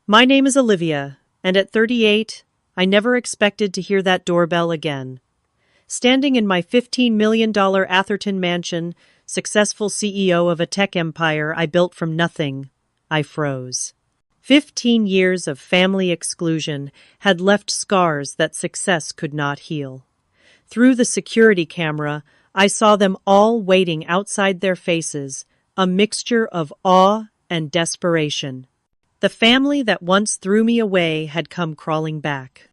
My name is Olivia, and at 38, I never expected to hear that doorbell again. Standing in my $15 million Atherton mansion, successful CEO of a tech empire I built from nothing, I froze. 15 years of family exclusion had left scars that success could not heal. Through the security camera, I saw them all waiting outside their faces, a mixture of awe and desperation. The family that once threw me away had come crawling back.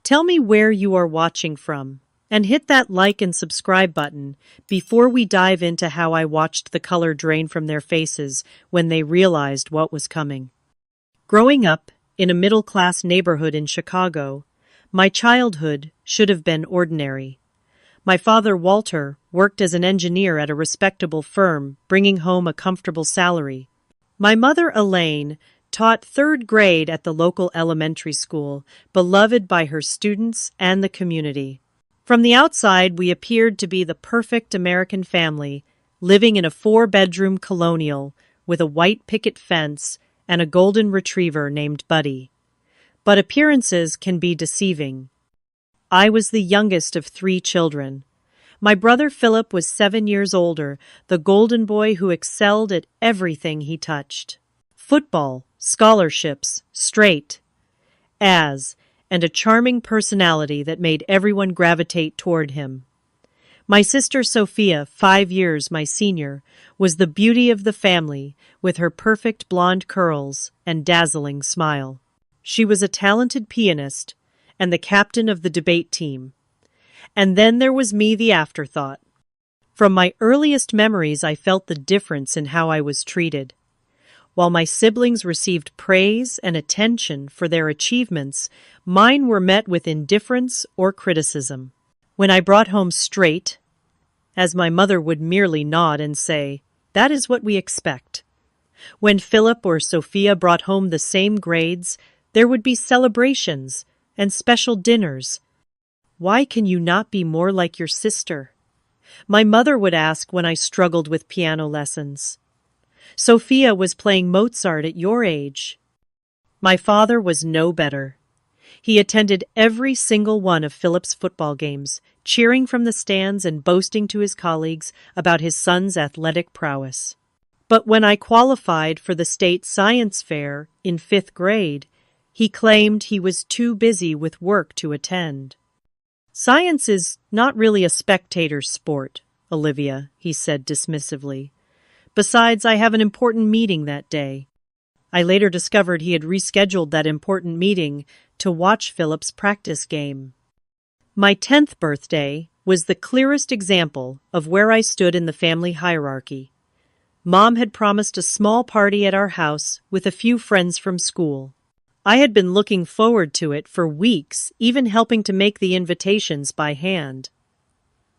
Tell me where you are watching from, and hit that like and subscribe button before we dive into how I watched the color drain from their faces when they realized what was coming. Growing up in a middle-class neighborhood in Chicago, my childhood should have been ordinary. My father, Walter, worked as an engineer at a respectable firm, bringing home a comfortable salary. My mother, Elaine, taught third grade at the local elementary school, beloved by her students and the community. From the outside, we appeared to be the perfect American family, living in a four-bedroom colonial with a white picket fence and a golden retriever named Buddy. But appearances can be deceiving. I was the youngest of 3 children. My brother Philip was 7 years older, the golden boy who excelled at everything he touched. Football, scholarships, straight A's, and a charming personality that made everyone gravitate toward him. My sister Sophia, 5 years my senior, was the beauty of the family with her perfect blonde curls and dazzling smile. She was a talented pianist and the captain of the debate team. And then there was me, the afterthought. From my earliest memories, I felt the difference in how I was treated. While my siblings received praise and attention for their achievements, mine were met with indifference or criticism. When I brought home straight, as my mother would merely nod and say, "That is what we expect." When Philip or Sophia brought home the same grades, there would be celebrations and special dinners. "Why can you not be more like your sister?" my mother would ask when I struggled with piano lessons. "Sophia was playing Mozart at your age." My father was no better. He attended every single one of Philip's football games, cheering from the stands and boasting to his colleagues about his son's athletic prowess. But when I qualified for the state science fair in 5th grade, he claimed he was too busy with work to attend. "Science is not really a spectator sport, Olivia," he said dismissively. "Besides, I have an important meeting that day." I later discovered he had rescheduled that important meeting to watch Philip's practice game. My 10th birthday was the clearest example of where I stood in the family hierarchy. Mom had promised a small party at our house with a few friends from school. I had been looking forward to it for weeks, even helping to make the invitations by hand.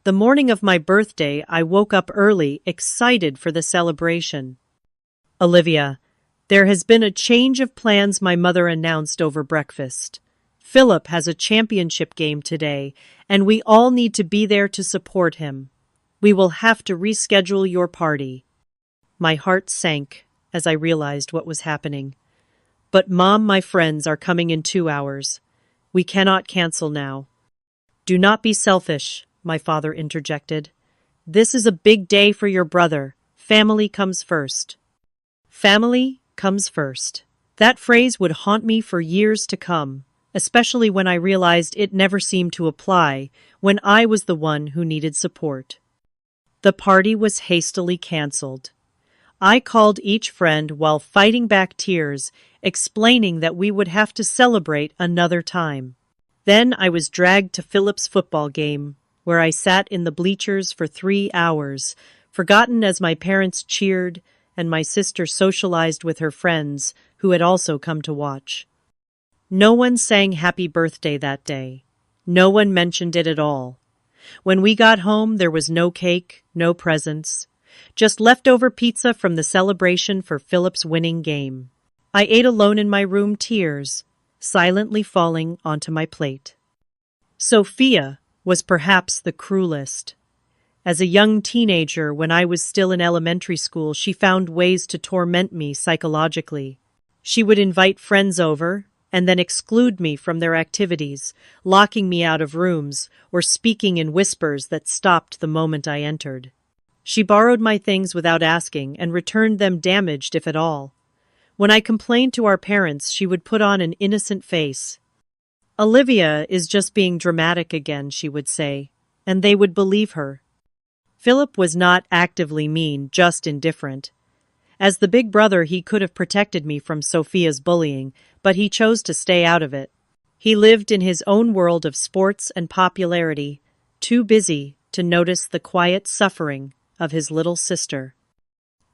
The morning of my birthday, I woke up early, excited for the celebration. "Olivia, there has been a change of plans," my mother announced over breakfast. "Philip has a championship game today, and we all need to be there to support him. We will have to reschedule your party." My heart sank as I realized what was happening. "But Mom, my friends are coming in 2 hours. We cannot cancel now." "Do not be selfish," my father interjected. "This is a big day for your brother. Family comes first." Family comes first. That phrase would haunt me for years to come, especially when I realized it never seemed to apply when I was the one who needed support. The party was hastily canceled. I called each friend while fighting back tears, explaining that we would have to celebrate another time. Then I was dragged to Philip's football game, where I sat in the bleachers for 3 hours, forgotten as my parents cheered and my sister socialized with her friends who had also come to watch. No one sang happy birthday that day. No one mentioned it at all. When we got home, there was no cake, no presents, just leftover pizza from the celebration for Philip's winning game. I ate alone in my room, tears silently falling onto my plate. Sophia was perhaps the cruelest. As a young teenager, when I was still in elementary school, she found ways to torment me psychologically. She would invite friends over and then exclude me from their activities, locking me out of rooms or speaking in whispers that stopped the moment I entered. She borrowed my things without asking and returned them damaged if at all. When I complained to our parents, she would put on an innocent face. "Olivia is just being dramatic again," she would say, and they would believe her. Philip was not actively mean, just indifferent. As the big brother, he could have protected me from Sophia's bullying, but he chose to stay out of it. He lived in his own world of sports and popularity, too busy to notice the quiet suffering of his little sister.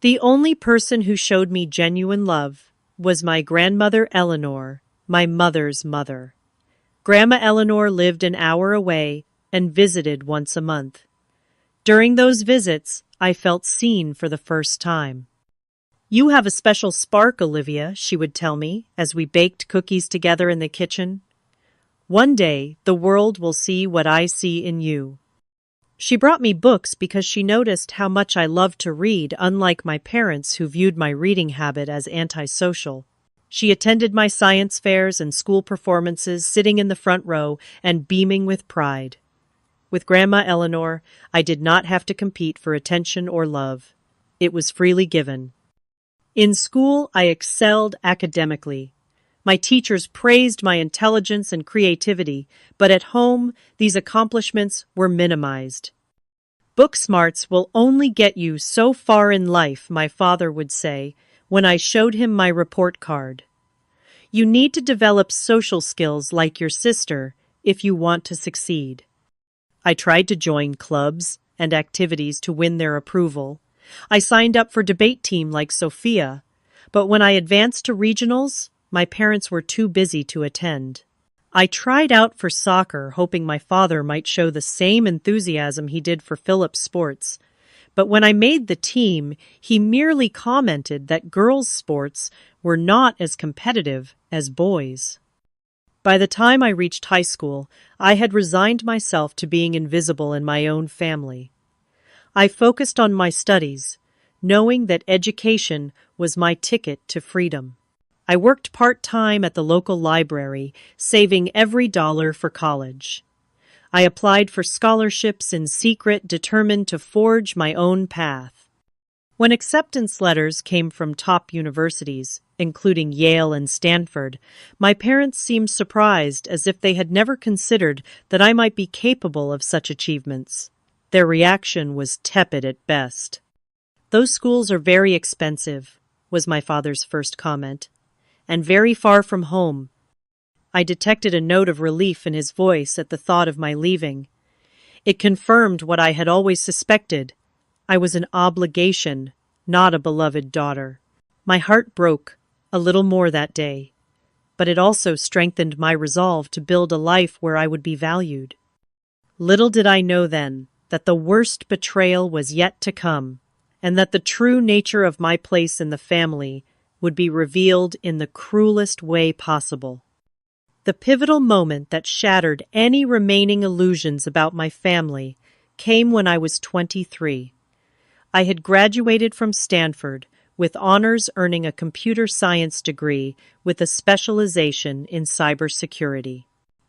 The only person who showed me genuine love was my grandmother Eleanor, my mother's mother. Grandma Eleanor lived an hour away and visited once a month. During those visits, I felt seen for the first time. "You have a special spark, Olivia," she would tell me as we baked cookies together in the kitchen. "One day, the world will see what I see in you." She brought me books because she noticed how much I loved to read, unlike my parents who viewed my reading habit as antisocial. She attended my science fairs and school performances, sitting in the front row and beaming with pride. With Grandma Eleanor, I did not have to compete for attention or love. It was freely given. In school, I excelled academically. My teachers praised my intelligence and creativity, but at home, these accomplishments were minimized. "Book smarts will only get you so far in life," my father would say when I showed him my report card. "You need to develop social skills like your sister if you want to succeed." I tried to join clubs and activities to win their approval. I signed up for debate team like Sophia, but when I advanced to regionals, my parents were too busy to attend. I tried out for soccer, hoping my father might show the same enthusiasm he did for Philip's sports. But when I made the team, he merely commented that girls' sports were not as competitive as boys'. By the time I reached high school, I had resigned myself to being invisible in my own family. I focused on my studies, knowing that education was my ticket to freedom. I worked part-time at the local library, saving every dollar for college. I applied for scholarships in secret, determined to forge my own path. When acceptance letters came from top universities, including Yale and Stanford, my parents seemed surprised, as if they had never considered that I might be capable of such achievements. Their reaction was tepid at best. "Those schools are very expensive," was my father's first comment, "and very far from home." I detected a note of relief in his voice at the thought of my leaving. It confirmed what I had always suspected. I was an obligation, not a beloved daughter. My heart broke a little more that day, but it also strengthened my resolve to build a life where I would be valued. Little did I know then that the worst betrayal was yet to come, and that the true nature of my place in the family would be revealed in the cruelest way possible. The pivotal moment that shattered any remaining illusions about my family came when I was 23. I had graduated from Stanford with honors, earning a computer science degree with a specialization in cybersecurity.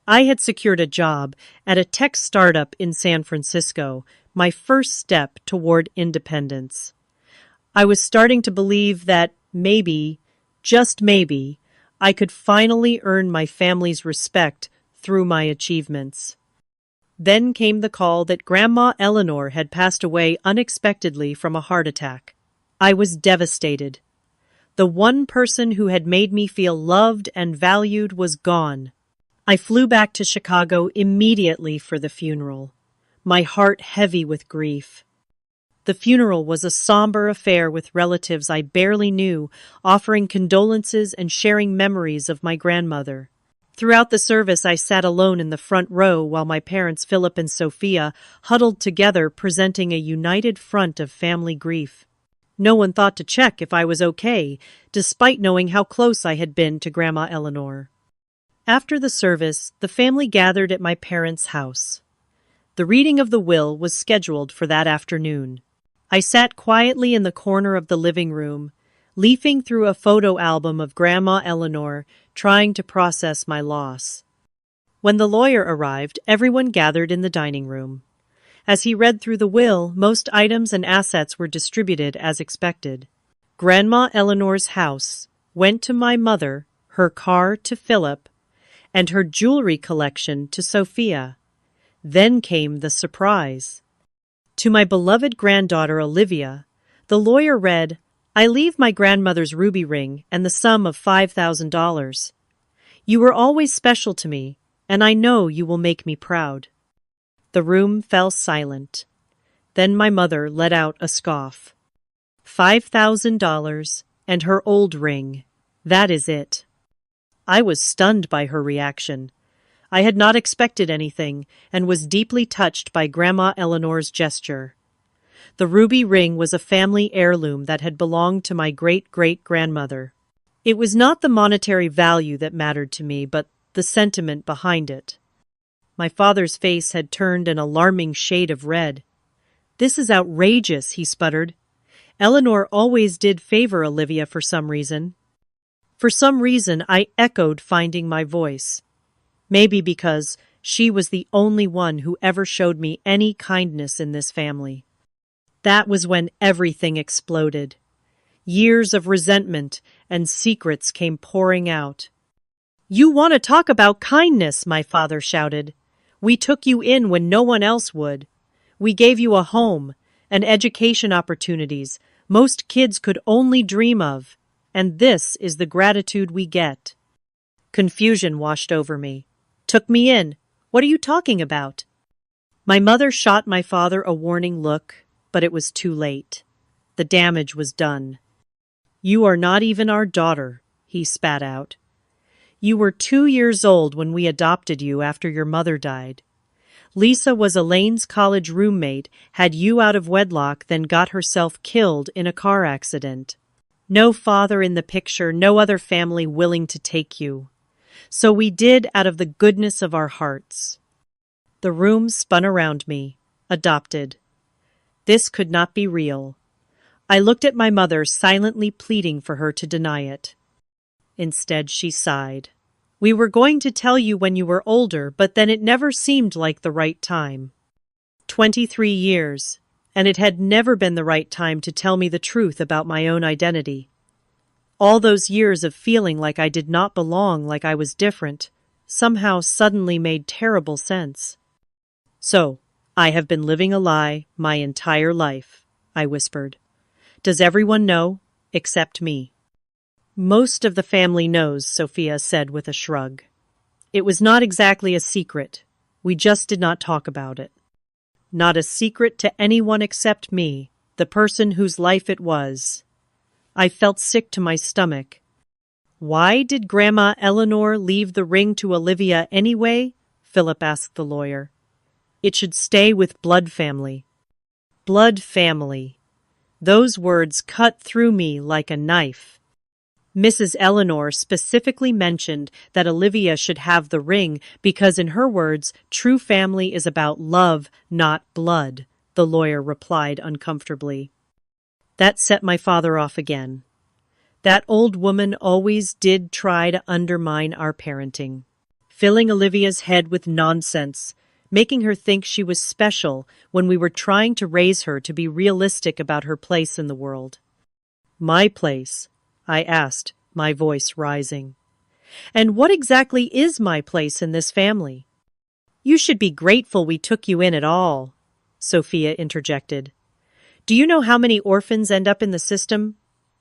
I had secured a job at a tech startup in San Francisco, my first step toward independence. I was starting to believe that maybe, just maybe, I could finally earn my family's respect through my achievements. Then came the call that Grandma Eleanor had passed away unexpectedly from a heart attack. I was devastated. The one person who had made me feel loved and valued was gone. I flew back to Chicago immediately for the funeral, my heart heavy with grief. The funeral was a somber affair with relatives I barely knew, offering condolences and sharing memories of my grandmother. Throughout the service, I sat alone in the front row while my parents, Philip and Sophia, huddled together, presenting a united front of family grief. No one thought to check if I was okay, despite knowing how close I had been to Grandma Eleanor. After the service, the family gathered at my parents' house. The reading of the will was scheduled for that afternoon. I sat quietly in the corner of the living room, leafing through a photo album of Grandma Eleanor, trying to process my loss. When the lawyer arrived, everyone gathered in the dining room. As he read through the will, most items and assets were distributed as expected. Grandma Eleanor's house went to my mother, her car to Philip, and her jewelry collection to Sophia. Then came the surprise. To my beloved granddaughter Olivia, the lawyer read, "I leave my grandmother's ruby ring and the sum of $5,000. You were always special to me, and I know you will make me proud." The room fell silent. Then my mother let out a scoff. $5,000 and her old ring. That is it. I was stunned by her reaction. I had not expected anything and was deeply touched by Grandma Eleanor's gesture. The ruby ring was a family heirloom that had belonged to my great-great-grandmother. It was not the monetary value that mattered to me, but the sentiment behind it. My father's face had turned an alarming shade of red. "This is outrageous," he sputtered. "Eleanor always did favor Olivia for some reason." For some reason, I echoed, finding my voice. Maybe because she was the only one who ever showed me any kindness in this family. That was when everything exploded. Years of resentment and secrets came pouring out. "You want to talk about kindness," my father shouted. "We took you in when no one else would. We gave you a home and education opportunities most kids could only dream of, and this is the gratitude we get." Confusion washed over me. "Took me in? What are you talking about?" My mother shot my father a warning look, but it was too late. The damage was done. "You are not even our daughter," he spat out. "You were 2 years old when we adopted you after your mother died. Lisa was Elaine's college roommate, had you out of wedlock, then got herself killed in a car accident. No father in the picture, no other family willing to take you. So we did out of the goodness of our hearts." The room spun around me. Adopted. This could not be real. I looked at my mother, silently pleading for her to deny it. Instead, she sighed. "We were going to tell you when you were older, but then it never seemed like the right time. 23 years, and it had never been the right time to tell me the truth about my own identity. All those years of feeling like I did not belong, like I was different, somehow suddenly made terrible sense. So, I have been living a lie my entire life," I whispered. "Does everyone know, except me?" "Most of the family knows," Sophia said with a shrug. "It was not exactly a secret. We just did not talk about it. Not a secret to anyone except me, the person whose life it was." I felt sick to my stomach. "Why did Grandma Eleanor leave the ring to Olivia anyway?" Philip asked the lawyer. "It should stay with blood family." Blood family. Those words cut through me like a knife. Mrs. Eleanor specifically mentioned that Olivia should have the ring because, in her words, true family is about love, not blood, the lawyer replied uncomfortably. That set my father off again. That old woman always did try to undermine our parenting, filling Olivia's head with nonsense, making her think she was special when we were trying to raise her to be realistic about her place in the world. "My place?" I asked, my voice rising. "And what exactly is my place in this family?" "You should be grateful we took you in at all," Sophia interjected. "Do you know how many orphans end up in the system?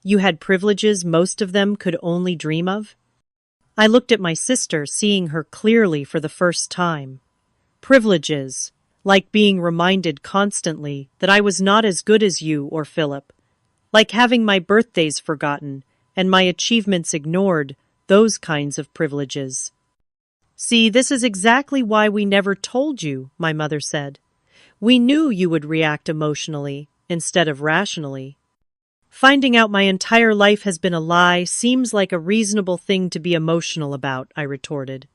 You had privileges most of them could only dream of." I looked at my sister, seeing her clearly for the first time. Privileges, like being reminded constantly that I was not as good as you or Philip, like having my birthdays forgotten and my achievements ignored, those kinds of privileges. "See, this is exactly why we never told you," my mother said. "We knew you would react emotionally instead of rationally." "Finding out my entire life has been a lie seems like a reasonable thing to be emotional about," I retorted.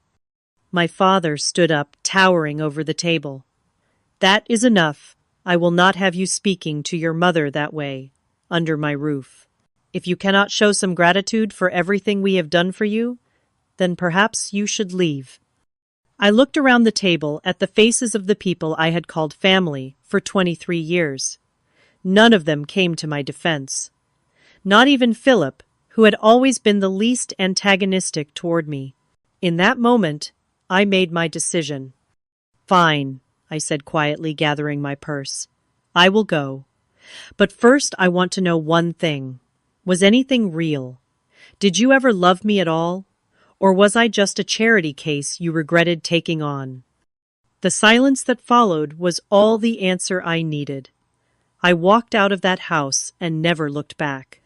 My father stood up, towering over the table. "That is enough. I will not have you speaking to your mother that way, under my roof." If you cannot show some gratitude for everything we have done for you, then perhaps you should leave. I looked around the table at the faces of the people I had called family for 23 years. None of them came to my defense. Not even Philip, who had always been the least antagonistic toward me. In that moment, I made my decision. Fine, I said quietly, gathering my purse. I will go. But first I want to know one thing. Was anything real? Did you ever love me at all? Or was I just a charity case you regretted taking on? The silence that followed was all the answer I needed. I walked out of that house and never looked back.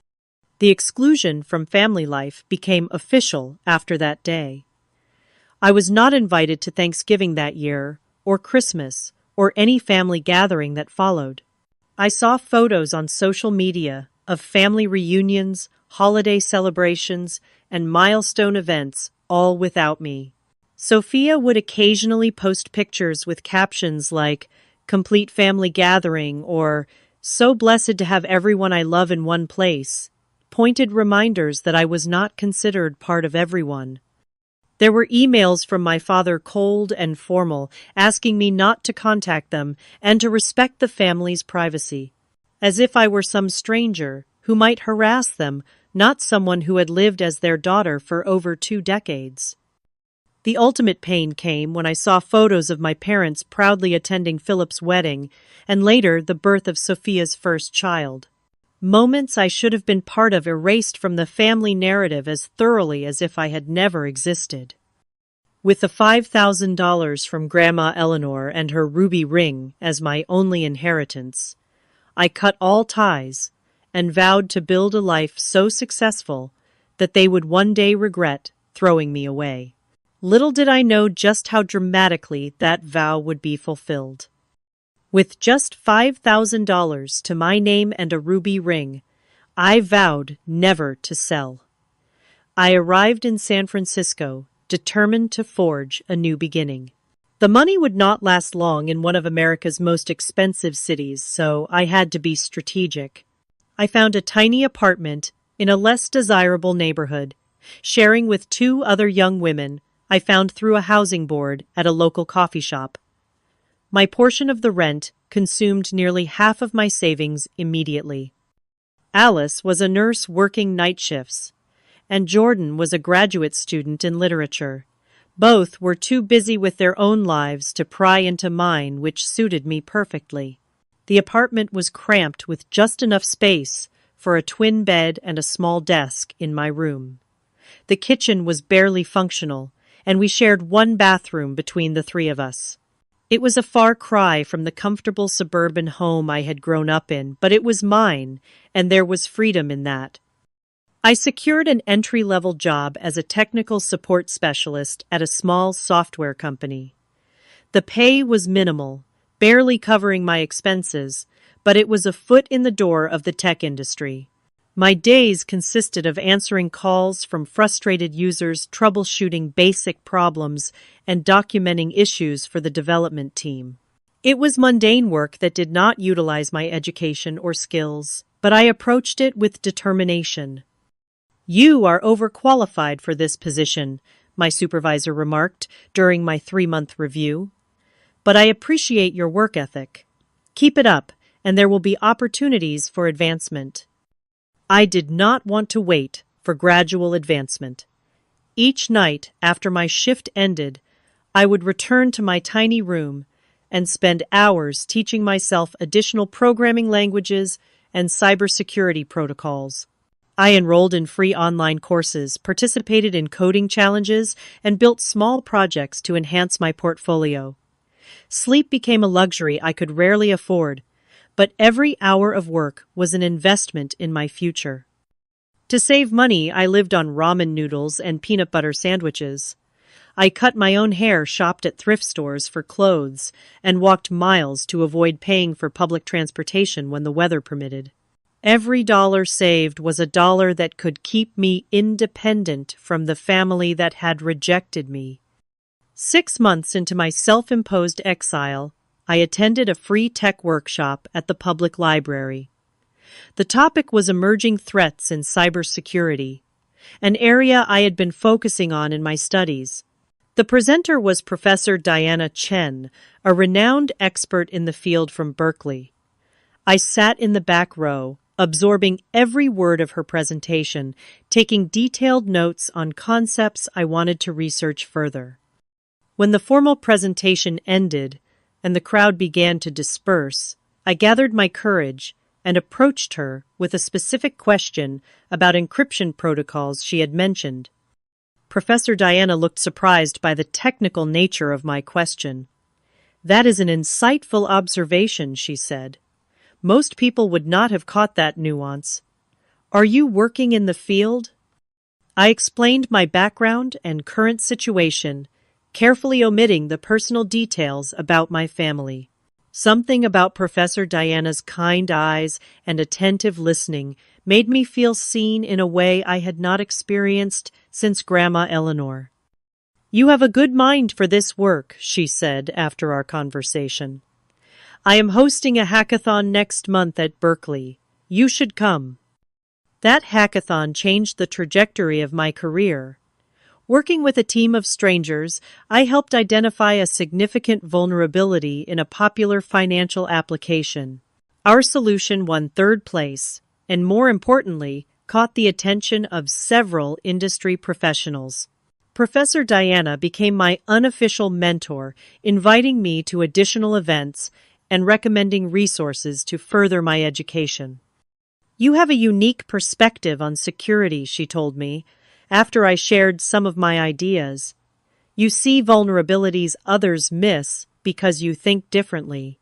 The exclusion from family life became official after that day. I was not invited to Thanksgiving that year, or Christmas, or any family gathering that followed. I saw photos on social media of family reunions, holiday celebrations, and milestone events, all without me. Sophia would occasionally post pictures with captions like, "Complete family gathering," or "So blessed to have everyone I love in one place," pointed reminders that I was not considered part of everyone. There were emails from my father, cold and formal, asking me not to contact them and to respect the family's privacy, as if I were some stranger who might harass them, not someone who had lived as their daughter for over 2 decades. The ultimate pain came when I saw photos of my parents proudly attending Philip's wedding and later the birth of Sophia's first child. Moments I should have been part of erased from the family narrative as thoroughly as if I had never existed. With the $5,000 from Grandma Eleanor and her ruby ring as my only inheritance, I cut all ties and vowed to build a life so successful that they would one day regret throwing me away. Little did I know just how dramatically that vow would be fulfilled. With just $5,000 to my name and a ruby ring, I vowed never to sell. I arrived in San Francisco, determined to forge a new beginning. The money would not last long in one of America's most expensive cities, so I had to be strategic. I found a tiny apartment in a less desirable neighborhood, sharing with 2 other young women I found through a housing board at a local coffee shop. My portion of the rent consumed nearly half of my savings immediately. Alice was a nurse working night shifts, and Jordan was a graduate student in literature. Both were too busy with their own lives to pry into mine, which suited me perfectly. The apartment was cramped with just enough space for a twin bed and a small desk in my room. The kitchen was barely functional, and we shared one bathroom between the 3 of us. It was a far cry from the comfortable suburban home I had grown up in, but it was mine, and there was freedom in that. I secured an entry-level job as a technical support specialist at a small software company. The pay was minimal, barely covering my expenses, but it was a foot in the door of the tech industry. My days consisted of answering calls from frustrated users, troubleshooting basic problems, and documenting issues for the development team. It was mundane work that did not utilize my education or skills, but I approached it with determination. "You are overqualified for this position," my supervisor remarked during my 3-month review. "But I appreciate your work ethic. Keep it up, and there will be opportunities for advancement." I did not want to wait for gradual advancement. Each night after my shift ended, I would return to my tiny room and spend hours teaching myself additional programming languages and cybersecurity protocols. I enrolled in free online courses, participated in coding challenges, and built small projects to enhance my portfolio. Sleep became a luxury I could rarely afford, but every hour of work was an investment in my future. To save money, I lived on ramen noodles and peanut butter sandwiches. I cut my own hair, shopped at thrift stores for clothes, and walked miles to avoid paying for public transportation when the weather permitted. Every dollar saved was a dollar that could keep me independent from the family that had rejected me. 6 months into my self-imposed exile, I attended a free tech workshop at the public library. The topic was emerging threats in cybersecurity, an area I had been focusing on in my studies. The presenter was Professor Diana Chen, a renowned expert in the field from Berkeley. I sat in the back row, absorbing every word of her presentation, taking detailed notes on concepts I wanted to research further. When the formal presentation ended and the crowd began to disperse, I gathered my courage and approached her with a specific question about encryption protocols she had mentioned. Professor Diana looked surprised by the technical nature of my question. "That is an insightful observation," she said. "Most people would not have caught that nuance. Are you working in the field?" I explained my background and current situation, carefully omitting the personal details about my family. Something about Professor Diana's kind eyes and attentive listening made me feel seen in a way I had not experienced since Grandma Eleanor. "You have a good mind for this work," she said after our conversation. "I am hosting a hackathon next month at Berkeley. You should come." That hackathon changed the trajectory of my career. Working with a team of strangers, I helped identify a significant vulnerability in a popular financial application. Our solution won third place, and more importantly, caught the attention of several industry professionals. Professor Diana became my unofficial mentor, inviting me to additional events and recommending resources to further my education. "You have a unique perspective on security," she told me, after I shared some of my ideas. "You see vulnerabilities others miss because you think differently."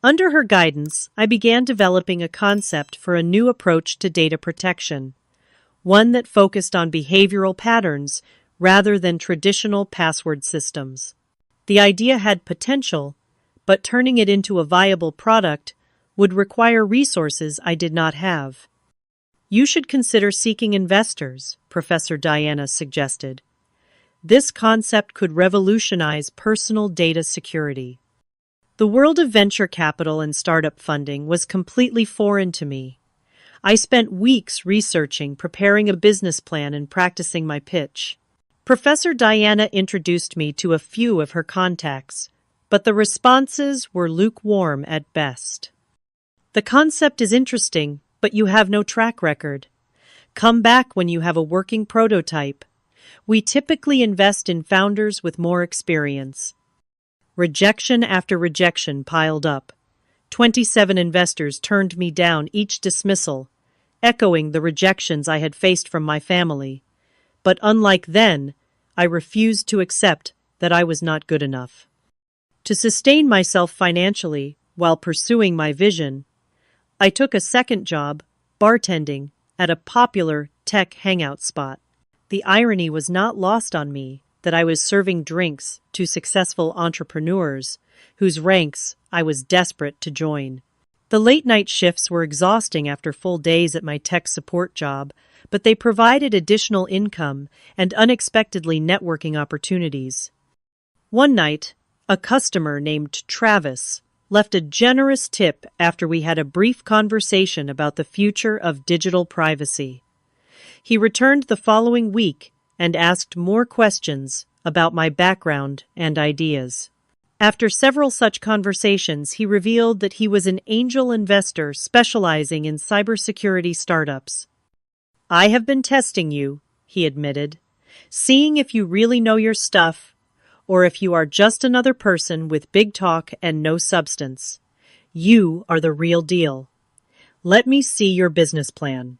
Under her guidance, I began developing a concept for a new approach to data protection, one that focused on behavioral patterns rather than traditional password systems. The idea had potential, but turning it into a viable product would require resources I did not have. "You should consider seeking investors," Professor Diana suggested. "This concept could revolutionize personal data security." The world of venture capital and startup funding was completely foreign to me. I spent weeks researching, preparing a business plan, and practicing my pitch. Professor Diana introduced me to a few of her contacts, but the responses were lukewarm at best. "The concept is interesting, but you have no track record. Come back when you have a working prototype. We typically invest in founders with more experience." Rejection after rejection piled up. 27 investors turned me down, each dismissal, echoing the rejections I had faced from my family. But unlike then, I refused to accept that I was not good enough. To sustain myself financially while pursuing my vision, I took a second job, bartending, at a popular tech hangout spot. The irony was not lost on me that I was serving drinks to successful entrepreneurs whose ranks I was desperate to join. The late-night shifts were exhausting after full days at my tech support job, but they provided additional income and unexpectedly networking opportunities. One night, a customer named Travis left a generous tip after we had a brief conversation about the future of digital privacy. He returned the following week and asked more questions about my background and ideas. After several such conversations, he revealed that he was an angel investor specializing in cybersecurity startups. "I have been testing you," he admitted, "seeing if you really know your stuff, or if you are just another person with big talk and no substance. You are the real deal. Let me see your business plan."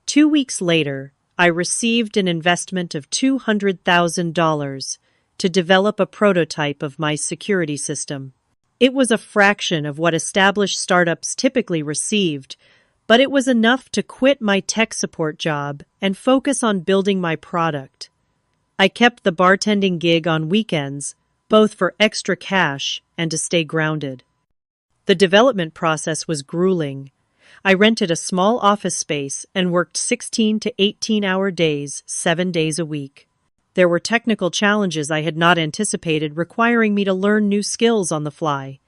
2 weeks later, I received an investment of $200,000 to develop a prototype of my security system. It was a fraction of what established startups typically received, but it was enough to quit my tech support job and focus on building my product. I kept the bartending gig on weekends, both for extra cash and to stay grounded. The development process was grueling. I rented a small office space and worked 16 to 18-hour days, 7 days a week. There were technical challenges I had not anticipated, requiring me to learn new skills on the fly.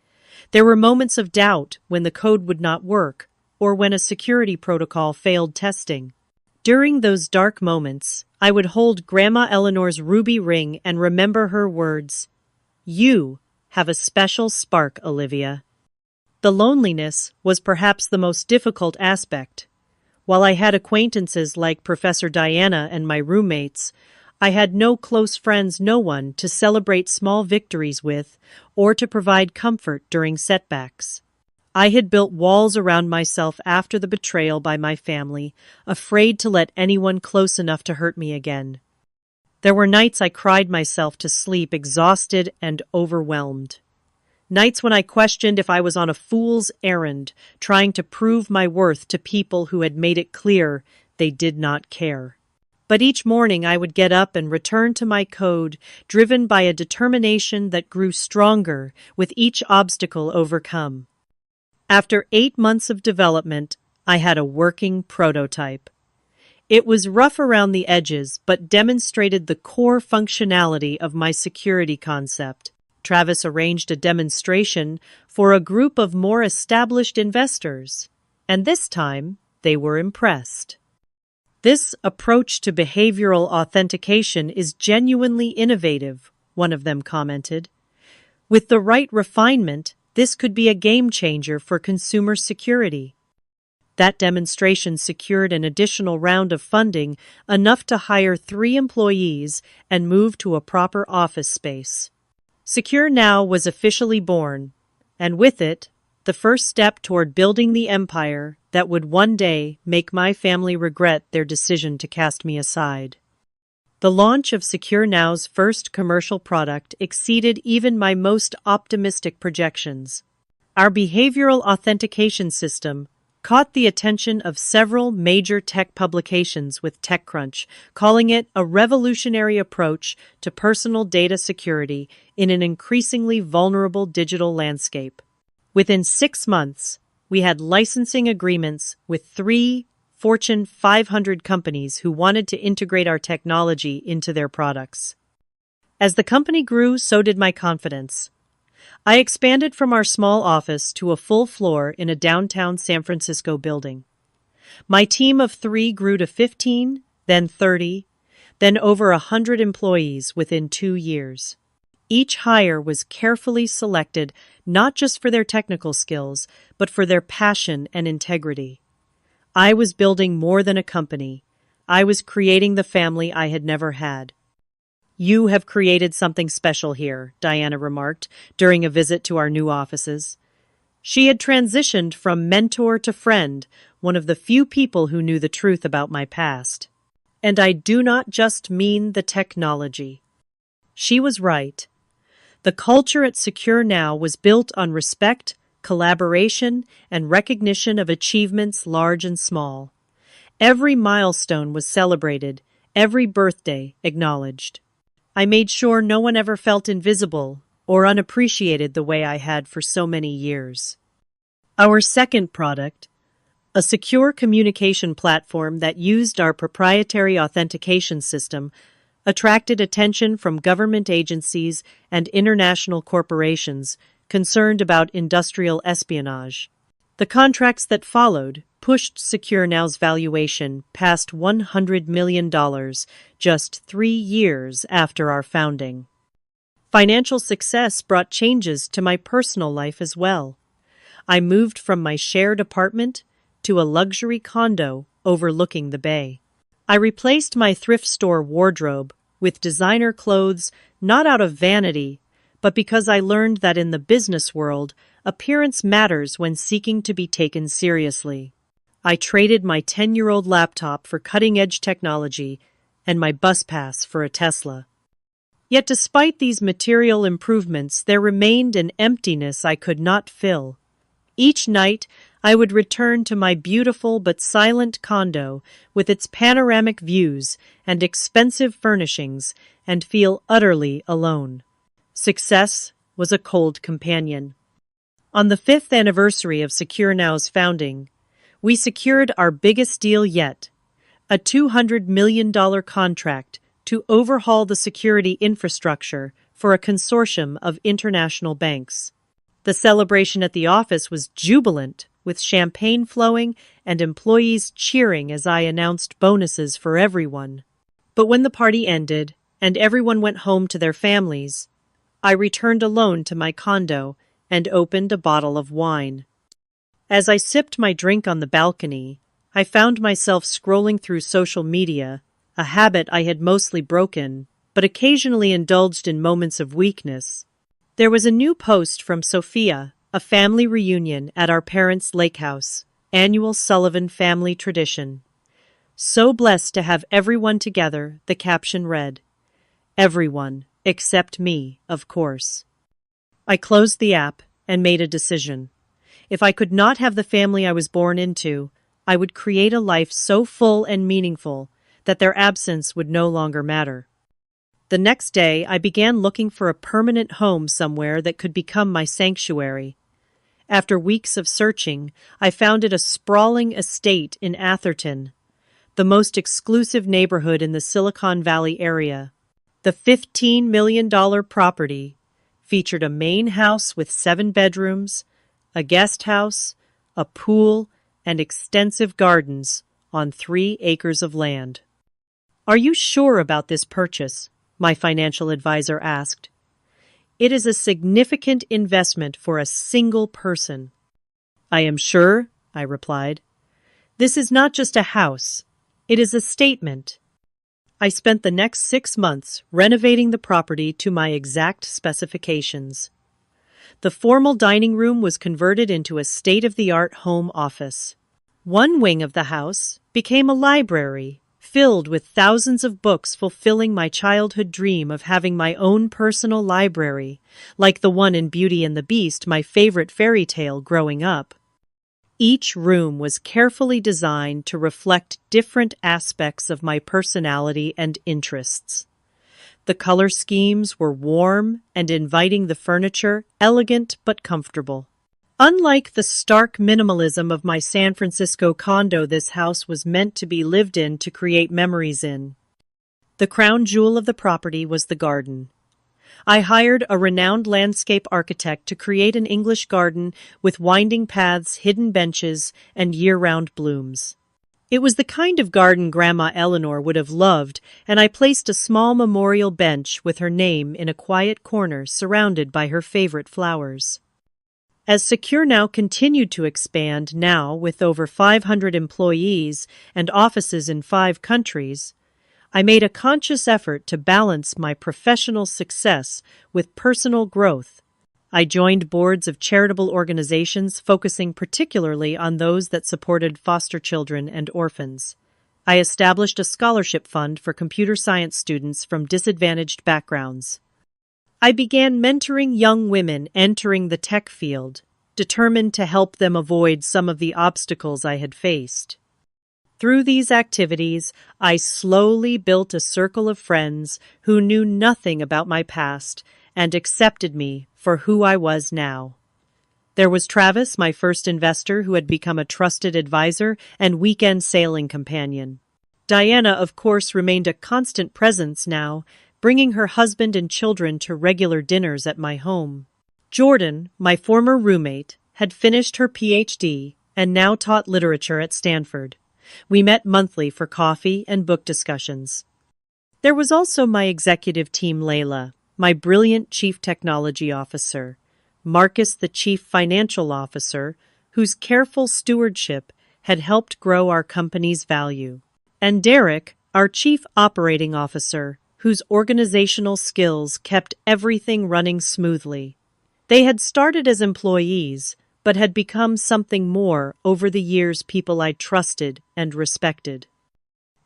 There were moments of doubt when the code would not work, or when a security protocol failed testing. During those dark moments, I would hold Grandma Eleanor's ruby ring and remember her words, "You have a special spark, Olivia." The loneliness was perhaps the most difficult aspect. While I had acquaintances like Professor Diana and my roommates, I had no close friends, no one to celebrate small victories with or to provide comfort during setbacks. I had built walls around myself after the betrayal by my family, afraid to let anyone close enough to hurt me again. There were nights I cried myself to sleep, exhausted and overwhelmed. Nights when I questioned if I was on a fool's errand, trying to prove my worth to people who had made it clear they did not care. But each morning I would get up and return to my code, driven by a determination that grew stronger with each obstacle overcome. After 8 months of development, I had a working prototype. It was rough around the edges, but demonstrated the core functionality of my security concept. Travis arranged a demonstration for a group of more established investors, and this time they were impressed. "This approach to behavioral authentication is genuinely innovative," one of them commented. "With the right refinement, this could be a game changer for consumer security." That demonstration secured an additional round of funding, enough to hire 3 employees and move to a proper office space. Secure Now was officially born, and with it, the first step toward building the empire that would one day make my family regret their decision to cast me aside. The launch of Secure Now's first commercial product exceeded even my most optimistic projections. Our behavioral authentication system caught the attention of several major tech publications, with TechCrunch calling it a revolutionary approach to personal data security in an increasingly vulnerable digital landscape. Within 6 months, we had licensing agreements with 3 Fortune 500 companies who wanted to integrate our technology into their products. As the company grew, so did my confidence. I expanded from our small office to a full floor in a downtown San Francisco building. My team of 3 grew to 15, then 30, then over 100 employees within 2 years. Each hire was carefully selected not just for their technical skills, but for their passion and integrity. I was building more than a company. I was creating the family I had never had. "You have created something special here," Diana remarked during a visit to our new offices. She had transitioned from mentor to friend, one of the few people who knew the truth about my past. And I do not just mean the technology. She was right. The culture at Secure Now was built on respect, collaboration, and recognition of achievements large and small. Every milestone was celebrated, every birthday acknowledged. I made sure no one ever felt invisible or unappreciated the way I had for so many years. Our second product, a secure communication platform that used our proprietary authentication system, attracted attention from government agencies and international corporations concerned about industrial espionage. The contracts that followed pushed Secure Now's valuation past $100 million just 3 years after our founding. Financial success brought changes to my personal life as well. I moved from my shared apartment to a luxury condo overlooking the bay. I replaced my thrift store wardrobe with designer clothes, not out of vanity, but because I learned that in the business world, appearance matters when seeking to be taken seriously. I traded my 10-year-old laptop for cutting-edge technology and my bus pass for a Tesla. Yet despite these material improvements, there remained an emptiness I could not fill. Each night, I would return to my beautiful but silent condo with its panoramic views and expensive furnishings and feel utterly alone. Success was a cold companion. On the 5th anniversary of Secure Now's founding, we secured our biggest deal yet, a $200 million contract to overhaul the security infrastructure for a consortium of international banks. The celebration at the office was jubilant, with champagne flowing and employees cheering as I announced bonuses for everyone. But when the party ended and everyone went home to their families, I returned alone to my condo and opened a bottle of wine. As I sipped my drink on the balcony, I found myself scrolling through social media, a habit I had mostly broken, but occasionally indulged in moments of weakness. There was a new post from Sophia, a family reunion at our parents' lake house, annual Sullivan family tradition. So blessed to have everyone together, the caption read. Everyone, except me, of course. I closed the app and made a decision. If I could not have the family I was born into, I would create a life so full and meaningful that their absence would no longer matter. The next day, I began looking for a permanent home somewhere that could become my sanctuary. After weeks of searching, I founded a sprawling estate in Atherton, the most exclusive neighborhood in the Silicon Valley area. The $15 million property featured a main house with 7 bedrooms, a guest house, a pool, and extensive gardens on 3 acres of land. "Are you sure about this purchase?" my financial advisor asked. "It is a significant investment for a single person." "I am sure," I replied. "This is not just a house. It is a statement." I spent the next 6 months renovating the property to my exact specifications. The formal dining room was converted into a state-of-the-art home office. One wing of the house became a library, filled with thousands of books fulfilling my childhood dream of having my own personal library, like the one in Beauty and the Beast, my favorite fairy tale growing up. Each room was carefully designed to reflect different aspects of my personality and interests. The color schemes were warm and inviting, the furniture elegant but comfortable. Unlike the stark minimalism of my San Francisco condo, this house was meant to be lived in, to create memories in. The crown jewel of the property was the garden. I hired a renowned landscape architect to create an English garden with winding paths, hidden benches, and year-round blooms. It was the kind of garden Grandma Eleanor would have loved, and I placed a small memorial bench with her name in a quiet corner surrounded by her favorite flowers. As Secure Now continued to expand, now with over 500 employees and offices in 5 countries, I made a conscious effort to balance my professional success with personal growth. I joined boards of charitable organizations focusing particularly on those that supported foster children and orphans. I established a scholarship fund for computer science students from disadvantaged backgrounds. I began mentoring young women entering the tech field, determined to help them avoid some of the obstacles I had faced. Through these activities, I slowly built a circle of friends who knew nothing about my past and accepted me for who I was now. There was Travis, my first investor, who had become a trusted advisor and weekend sailing companion. Diana, of course, remained a constant presence now, bringing her husband and children to regular dinners at my home. Jordan, my former roommate, had finished her PhD and now taught literature at Stanford. We met monthly for coffee and book discussions. There was also my executive team, Layla, my brilliant chief technology officer, Marcus, the chief financial officer, whose careful stewardship had helped grow our company's value, and Derek, our chief operating officer, whose organizational skills kept everything running smoothly. They had started as employees, but had become something more over the years, people I trusted and respected.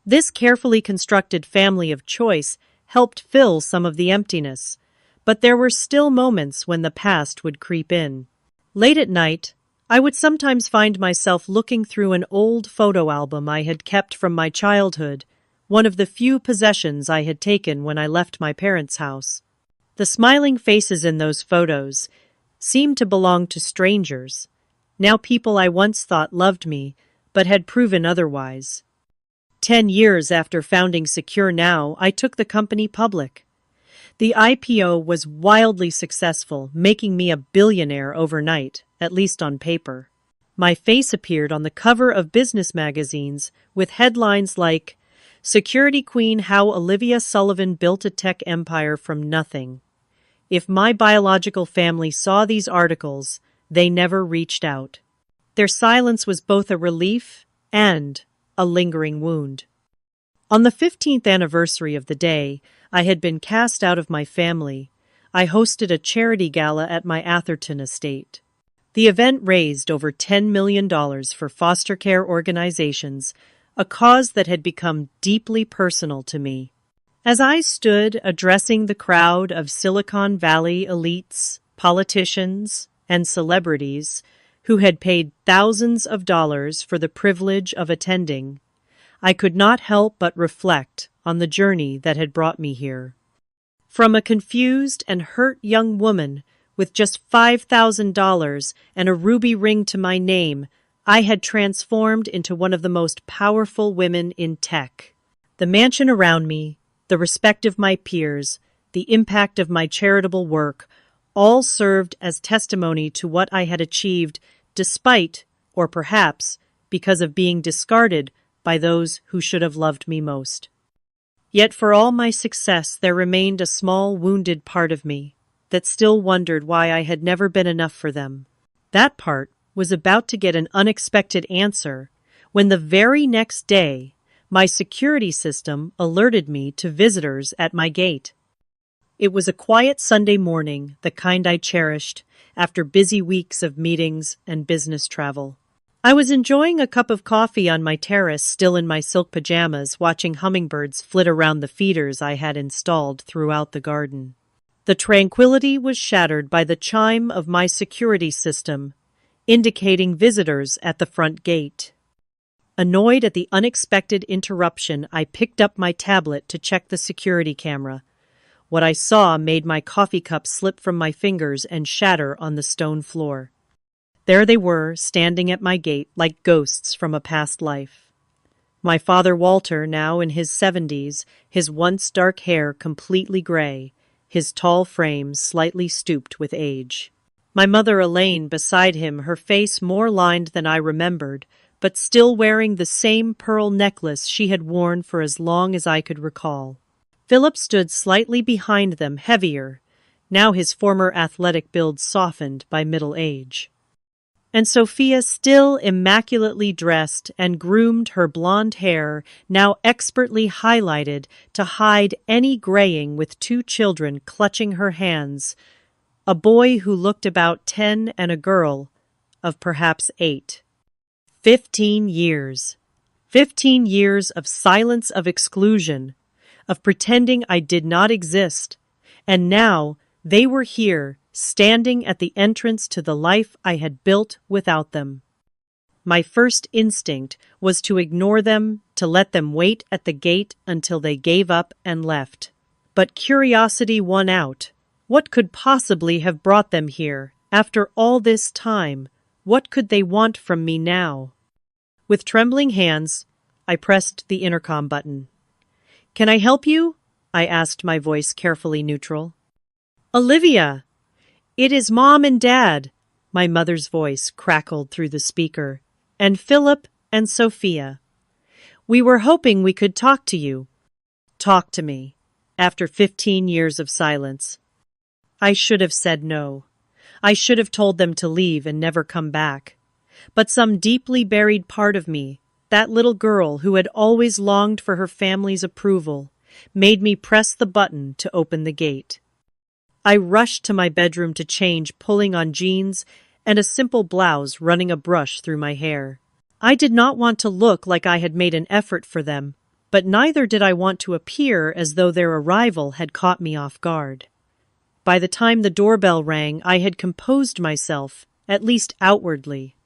This carefully constructed family of choice helped fill some of the emptiness, but there were still moments when the past would creep in. Late at night, I would sometimes find myself looking through an old photo album I had kept from my childhood, one of the few possessions I had taken when I left my parents' house. The smiling faces in those photos seemed to belong to strangers, now people I once thought loved me, but had proven otherwise. 10 years after founding Secure Now, I took the company public. The IPO was wildly successful, making me a billionaire overnight, at least on paper. My face appeared on the cover of business magazines with headlines like, Security Queen: How Olivia Sullivan Built a Tech Empire from Nothing. If my biological family saw these articles, they never reached out. Their silence was both a relief and a lingering wound. On the 15th anniversary of the day I had been cast out of my family, I hosted a charity gala at my Atherton estate. The event raised over $10 million for foster care organizations, a cause that had become deeply personal to me. As I stood addressing the crowd of Silicon Valley elites, politicians, and celebrities who had paid thousands of dollars for the privilege of attending, I could not help but reflect on the journey that had brought me here. From a confused and hurt young woman with just $5,000 and a ruby ring to my name, I had transformed into one of the most powerful women in tech. The mansion around me, the respect of my peers, the impact of my charitable work, all served as testimony to what I had achieved despite, or perhaps because of being discarded by those who should have loved me most. Yet for all my success, there remained a small, wounded part of me that still wondered why I had never been enough for them. That part was about to get an unexpected answer when the very next day, my security system alerted me to visitors at my gate. It was a quiet Sunday morning, the kind I cherished after busy weeks of meetings and business travel. I was enjoying a cup of coffee on my terrace, still in my silk pajamas, watching hummingbirds flit around the feeders I had installed throughout the garden. The tranquility was shattered by the chime of my security system, indicating visitors at the front gate. Annoyed at the unexpected interruption, I picked up my tablet to check the security camera. What I saw made my coffee cup slip from my fingers and shatter on the stone floor. There they were, standing at my gate like ghosts from a past life. My father Walter, now in his 70s, his once dark hair completely gray, his tall frame slightly stooped with age. My mother Elaine beside him, her face more lined than I remembered, but still wearing the same pearl necklace she had worn for as long as I could recall. Philip stood slightly behind them, heavier, now his former athletic build softened by middle age. And Sophia, still immaculately dressed and groomed, her blonde hair now expertly highlighted to hide any graying, with 2 children clutching her hands, a boy who looked about 10 and a girl of perhaps 8. 15 years. 15 years of silence, of exclusion, of pretending I did not exist, and now they were here, standing at the entrance to the life I had built without them. My first instinct was to ignore them, to let them wait at the gate until they gave up and left. But curiosity won out. What could possibly have brought them here? After all this time, what could they want from me now? With trembling hands, I pressed the intercom button. "Can I help you?" I asked, my voice carefully neutral. "Olivia! It is Mom and Dad," my mother's voice crackled through the speaker, "and Philip and Sophia. We were hoping we could talk to you." Talk to me, after 15 years of silence. I should have said no. I should have told them to leave and never come back. But some deeply buried part of me, that little girl who had always longed for her family's approval, made me press the button to open the gate. I rushed to my bedroom to change, pulling on jeans and a simple blouse, running a brush through my hair. I did not want to look like I had made an effort for them, but neither did I want to appear as though their arrival had caught me off guard. By the time the doorbell rang, I had composed myself, at least outwardly.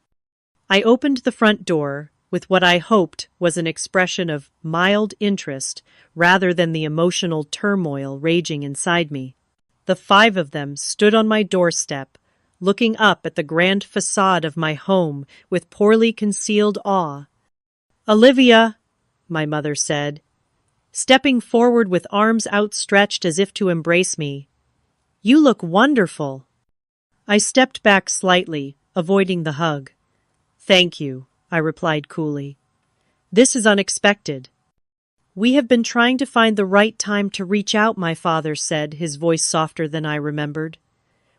I opened the front door with what I hoped was an expression of mild interest rather than the emotional turmoil raging inside me. The 5 of them stood on my doorstep, looking up at the grand facade of my home with poorly concealed awe. "Olivia," my mother said, stepping forward with arms outstretched as if to embrace me, "you look wonderful." I stepped back slightly, avoiding the hug. Thank you, I replied coolly. This is unexpected. We have been trying to find the right time to reach out, my father said, his voice softer than I remembered.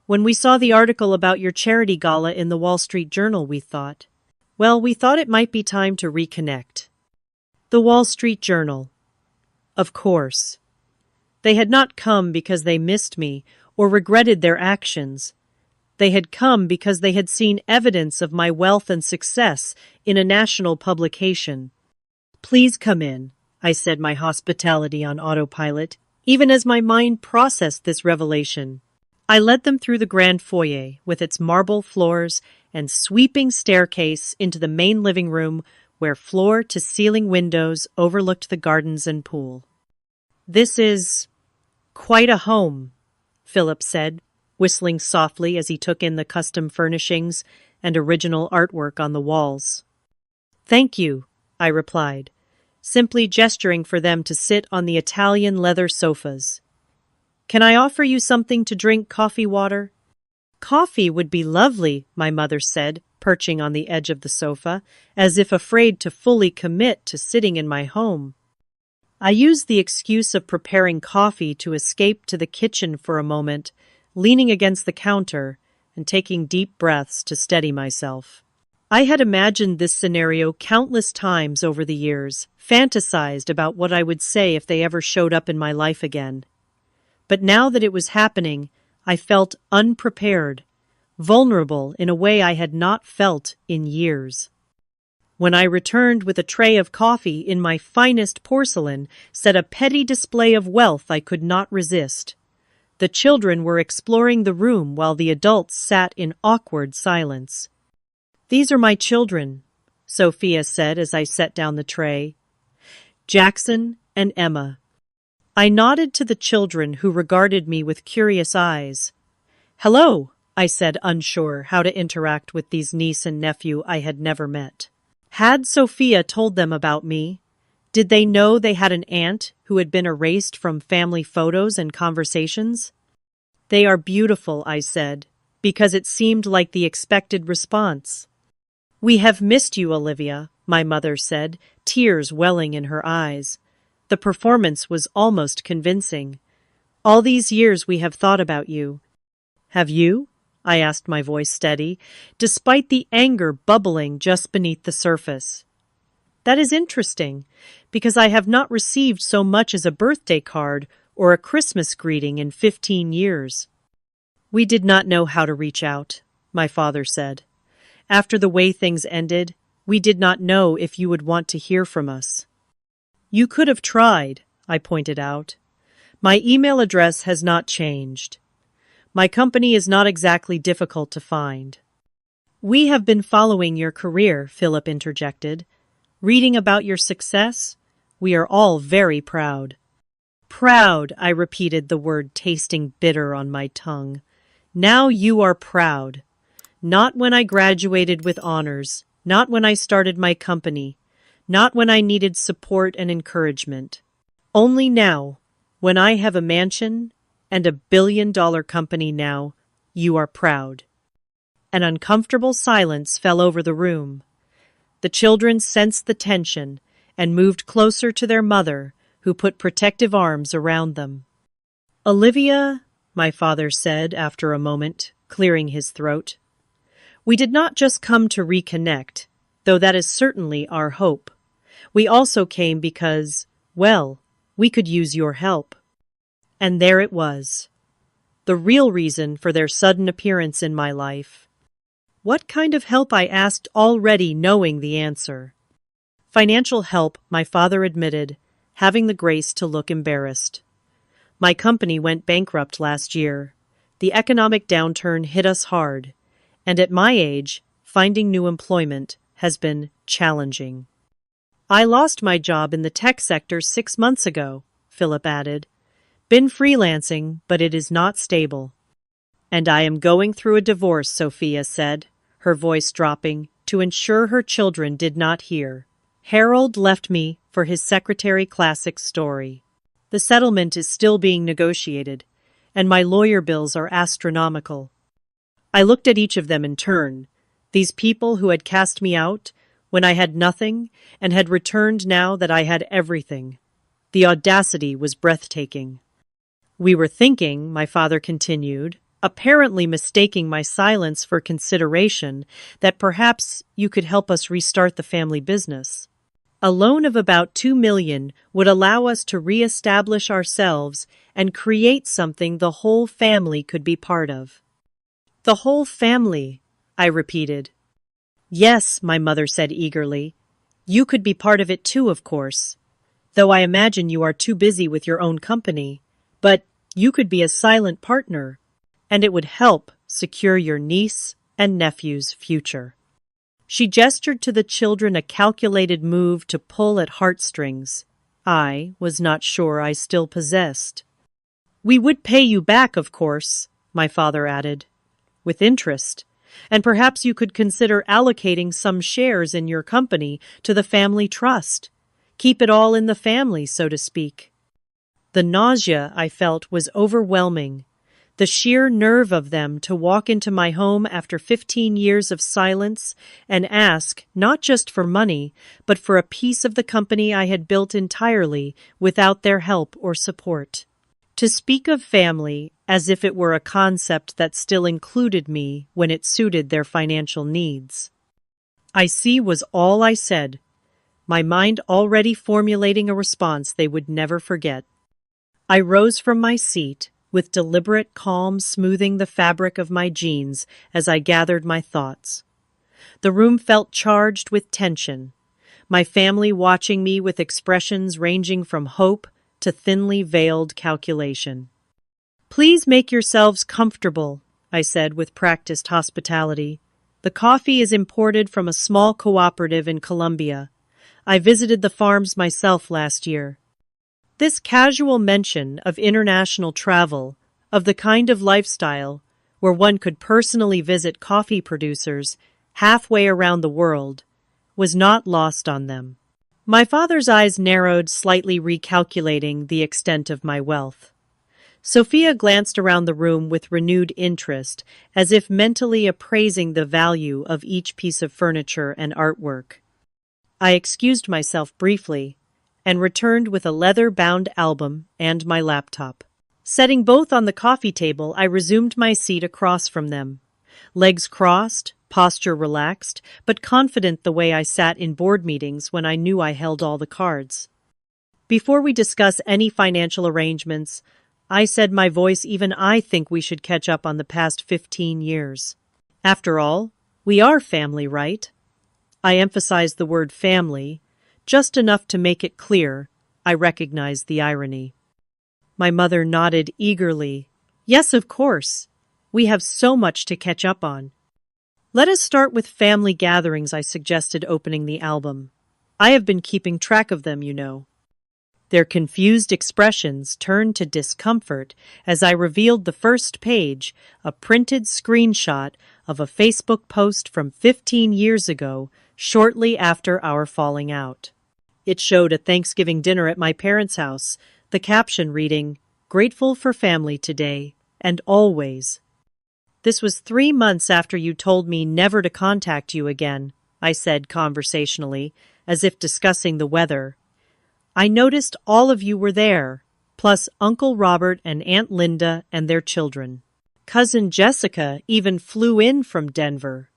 When we saw the article about your charity gala in the Wall Street Journal, we thought it might be time to reconnect. The Wall Street Journal. Of course. They had not come because they missed me or regretted their actions. They had come because they had seen evidence of my wealth and success in a national publication. Please come in, I said, my hospitality on autopilot, even as my mind processed this revelation. I led them through the grand foyer, with its marble floors and sweeping staircase, into the main living room, where floor-to-ceiling windows overlooked the gardens and pool. This is quite a home, Philip said, whistling softly as he took in the custom furnishings and original artwork on the walls. Thank you, I replied, simply gesturing for them to sit on the Italian leather sofas. Can I offer you something to drink, coffee, water? Coffee would be lovely, my mother said, perching on the edge of the sofa, as if afraid to fully commit to sitting in my home. I used the excuse of preparing coffee to escape to the kitchen for a moment, leaning against the counter and taking deep breaths to steady myself. I had imagined this scenario countless times over the years, fantasized about what I would say if they ever showed up in my life again. But now that it was happening, I felt unprepared, vulnerable in a way I had not felt in years. When I returned with a tray of coffee in my finest porcelain, set a petty display of wealth I could not resist. The children were exploring the room while the adults sat in awkward silence. These are my children, Sophia said as I set down the tray. Jackson and Emma. I nodded to the children, who regarded me with curious eyes. Hello, I said, unsure how to interact with these niece and nephew I had never met. Had Sophia told them about me? Did they know they had an aunt who had been erased from family photos and conversations? They are beautiful, I said, because it seemed like the expected response. We have missed you, Olivia, my mother said, tears welling in her eyes. The performance was almost convincing. All these years we have thought about you. Have you? I asked, my voice steady, despite the anger bubbling just beneath the surface. That is interesting, because I have not received so much as a birthday card or a Christmas greeting in 15 years. We did not know how to reach out, my father said. After the way things ended, we did not know if you would want to hear from us. You could have tried, I pointed out. My email address has not changed. My company is not exactly difficult to find. We have been following your career, Philip interjected. Reading about your success, we are all very proud. Proud, I repeated, the word tasting bitter on my tongue. Now you are proud. Not when I graduated with honors, not when I started my company, not when I needed support and encouragement. Only now, when I have a mansion and a billion-dollar company now, you are proud. An uncomfortable silence fell over the room. The children sensed the tension and moved closer to their mother, who put protective arms around them. Olivia, my father said after a moment, clearing his throat. We did not just come to reconnect, though that is certainly our hope. We also came because, well, we could use your help. And there it was. The real reason for their sudden appearance in my life. What kind of help, I asked, already knowing the answer. Financial help, my father admitted, having the grace to look embarrassed. My company went bankrupt last year. The economic downturn hit us hard, and at my age, finding new employment has been challenging. I lost my job in the tech sector 6 months ago, Philip added. Been freelancing, but it is not stable. And I am going through a divorce, Sophia said, her voice dropping, to ensure her children did not hear. Harold left me for his secretary classic story. The settlement is still being negotiated, and my lawyer bills are astronomical. I looked at each of them in turn. These people who had cast me out when I had nothing and had returned now that I had everything. The audacity was breathtaking. "We were thinking," my father continued, apparently mistaking my silence for consideration, "that perhaps you could help us restart the family business. A loan of about 2 million would allow us to re-establish ourselves and create something the whole family could be part of." "The whole family," I repeated. "Yes," my mother said eagerly. "You could be part of it too, of course. Though I imagine you are too busy with your own company. But you could be a silent partner, and it would help secure your niece and nephew's future." She gestured to the children, a calculated move to pull at heartstrings I was not sure I still possessed. "We would pay you back, of course," my father added, "with interest, and perhaps you could consider allocating some shares in your company to the family trust. Keep it all in the family, so to speak." The nausea I felt was overwhelming. The sheer nerve of them to walk into my home after 15 years of silence and ask not just for money, but for a piece of the company I had built entirely without their help or support. To speak of family as if it were a concept that still included me when it suited their financial needs. "I see," was all I said, my mind already formulating a response they would never forget. I rose from my seat, with deliberate calm smoothing the fabric of my jeans as I gathered my thoughts. The room felt charged with tension, my family watching me with expressions ranging from hope to thinly veiled calculation. "Please make yourselves comfortable," I said with practiced hospitality. "The coffee is imported from a small cooperative in Colombia. I visited the farms myself last year." This casual mention of international travel, of the kind of lifestyle where one could personally visit coffee producers halfway around the world, was not lost on them. My father's eyes narrowed slightly, recalculating the extent of my wealth. Sophia glanced around the room with renewed interest, as if mentally appraising the value of each piece of furniture and artwork. I excused myself briefly and returned with a leather-bound album and my laptop. Setting both on the coffee table, I resumed my seat across from them. Legs crossed, posture relaxed, but confident the way I sat in board meetings when I knew I held all the cards. "Before we discuss any financial arrangements," I said, my voice, "even I think we should catch up on the past 15 years. After all, we are family, right?" I emphasized the word family, just enough to make it clear I recognized the irony. My mother nodded eagerly. "Yes, of course. We have so much to catch up on." "Let us start with family gatherings," I suggested, opening the album. "I have been keeping track of them, you know." Their confused expressions turned to discomfort as I revealed the first page, a printed screenshot of a Facebook post from 15 years ago, shortly after our falling out. It showed a Thanksgiving dinner at my parents' house, the caption reading, "Grateful for family today, and always." "This was 3 months after you told me never to contact you again," I said conversationally, as if discussing the weather. "I noticed all of you were there, plus Uncle Robert and Aunt Linda and their children. Cousin Jessica even flew in from Denver."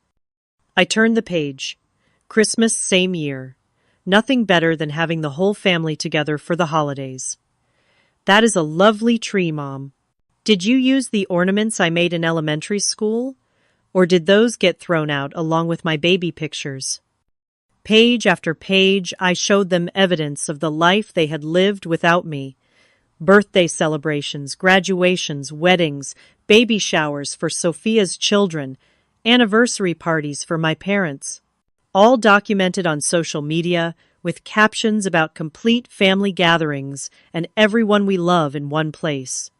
I turned the page. Christmas same year. Nothing better than having the whole family together for the holidays. "That is a lovely tree, Mom. Did you use the ornaments I made in elementary school? Or did those get thrown out along with my baby pictures?" Page after page, I showed them evidence of the life they had lived without me. Birthday celebrations, graduations, weddings, baby showers for Sophia's children, anniversary parties for my parents. All documented on social media with captions about complete family gatherings and everyone we love in one place.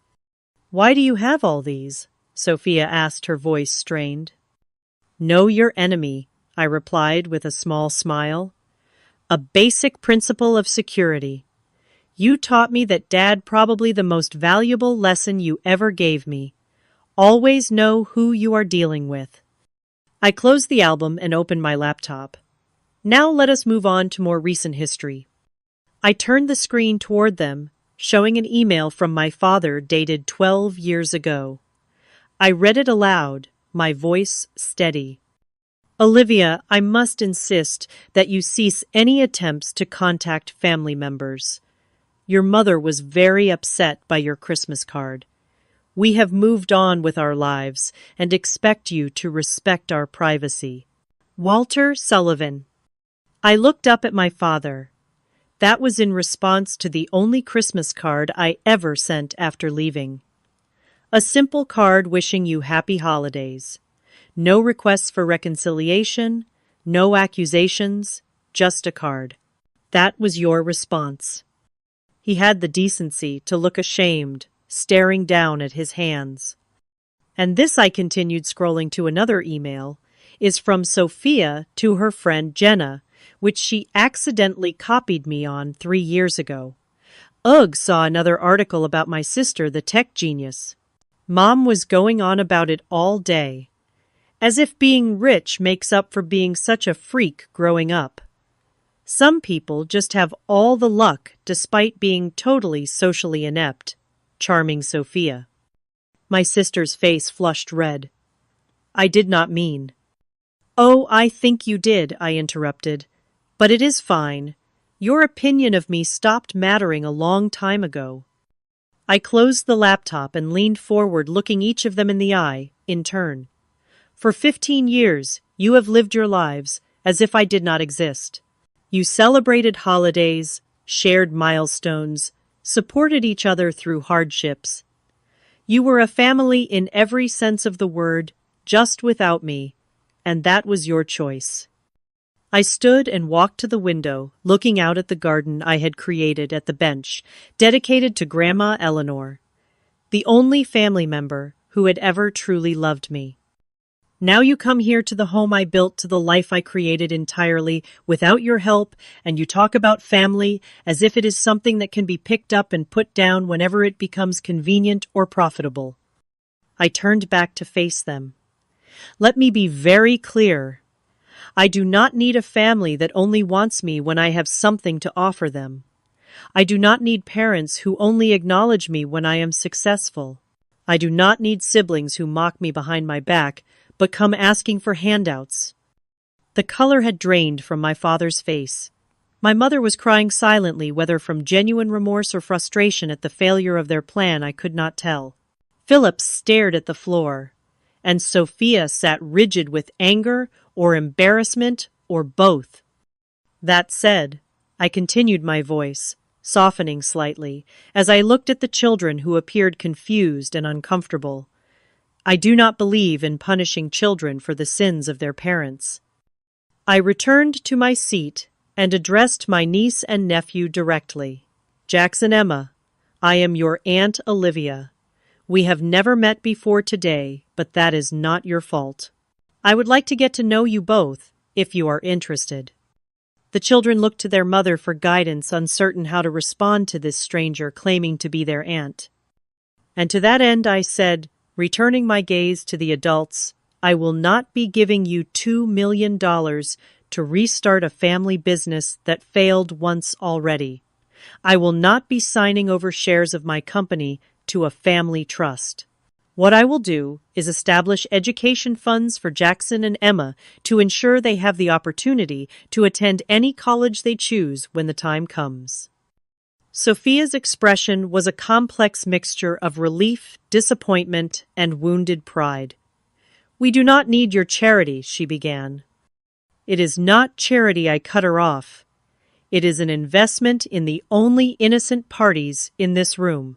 "Why do you have all these?" Sophia asked, her voice strained. "Know your enemy," I replied with a small smile. "A basic principle of security. You taught me that, Dad, probably the most valuable lesson you ever gave me. Always know who you are dealing with." I closed the album and opened my laptop. Now let us move on to more recent history. I turned the screen toward them, showing an email from my father dated 12 years ago. I read it aloud, my voice steady. Olivia, I must insist that you cease any attempts to contact family members. Your mother was very upset by your Christmas card. We have moved on with our lives and expect you to respect our privacy. Walter Sullivan. I looked up at my father. That was in response to the only Christmas card I ever sent after leaving. A simple card wishing you happy holidays. No requests for reconciliation, no accusations, just a card. That was your response. He had the decency to look ashamed, staring down at his hands. And this, I continued scrolling to another email, is from Sophia to her friend Jenna, which she accidentally copied me on 3 years ago. Ugh saw another article about my sister, the tech genius. Mom was going on about it all day. As if being rich makes up for being such a freak growing up. Some people just have all the luck despite being totally socially inept. Charming Sophia. My sister's face flushed red. I did not mean. Oh, I think you did, I interrupted. But it is fine. Your opinion of me stopped mattering a long time ago. I closed the laptop and leaned forward, looking each of them in the eye, in turn. For 15 years, you have lived your lives as if I did not exist. You celebrated holidays, shared milestones, supported each other through hardships. You were a family in every sense of the word, just without me, and that was your choice. I stood and walked to the window, looking out at the garden I had created at the bench, dedicated to Grandma Eleanor, the only family member who had ever truly loved me. Now you come here to the home I built, to the life I created entirely without your help, and you talk about family as if it is something that can be picked up and put down whenever it becomes convenient or profitable. I turned back to face them. Let me be very clear. I do not need a family that only wants me when I have something to offer them. I do not need parents who only acknowledge me when I am successful. I do not need siblings who mock me behind my back, but come asking for handouts. The color had drained from my father's face. My mother was crying silently, whether from genuine remorse or frustration at the failure of their plan, I could not tell. Philip stared at the floor, and Sophia sat rigid with anger or embarrassment or both. That said, I continued my voice, softening slightly, as I looked at the children who appeared confused and uncomfortable. I do not believe in punishing children for the sins of their parents. I returned to my seat and addressed my niece and nephew directly. Jackson Emma, I am your Aunt Olivia. We have never met before today, but that is not your fault. I would like to get to know you both, if you are interested. The children looked to their mother for guidance, uncertain how to respond to this stranger claiming to be their aunt. And to that end I said, returning my gaze to the adults, I will not be giving you $2 million to restart a family business that failed once already. I will not be signing over shares of my company to a family trust. What I will do is establish education funds for Jackson and Emma to ensure they have the opportunity to attend any college they choose when the time comes. Sophia's expression was a complex mixture of relief, disappointment, and wounded pride. We do not need your charity, she began. It is not charity, I cut her off. It is an investment in the only innocent parties in this room.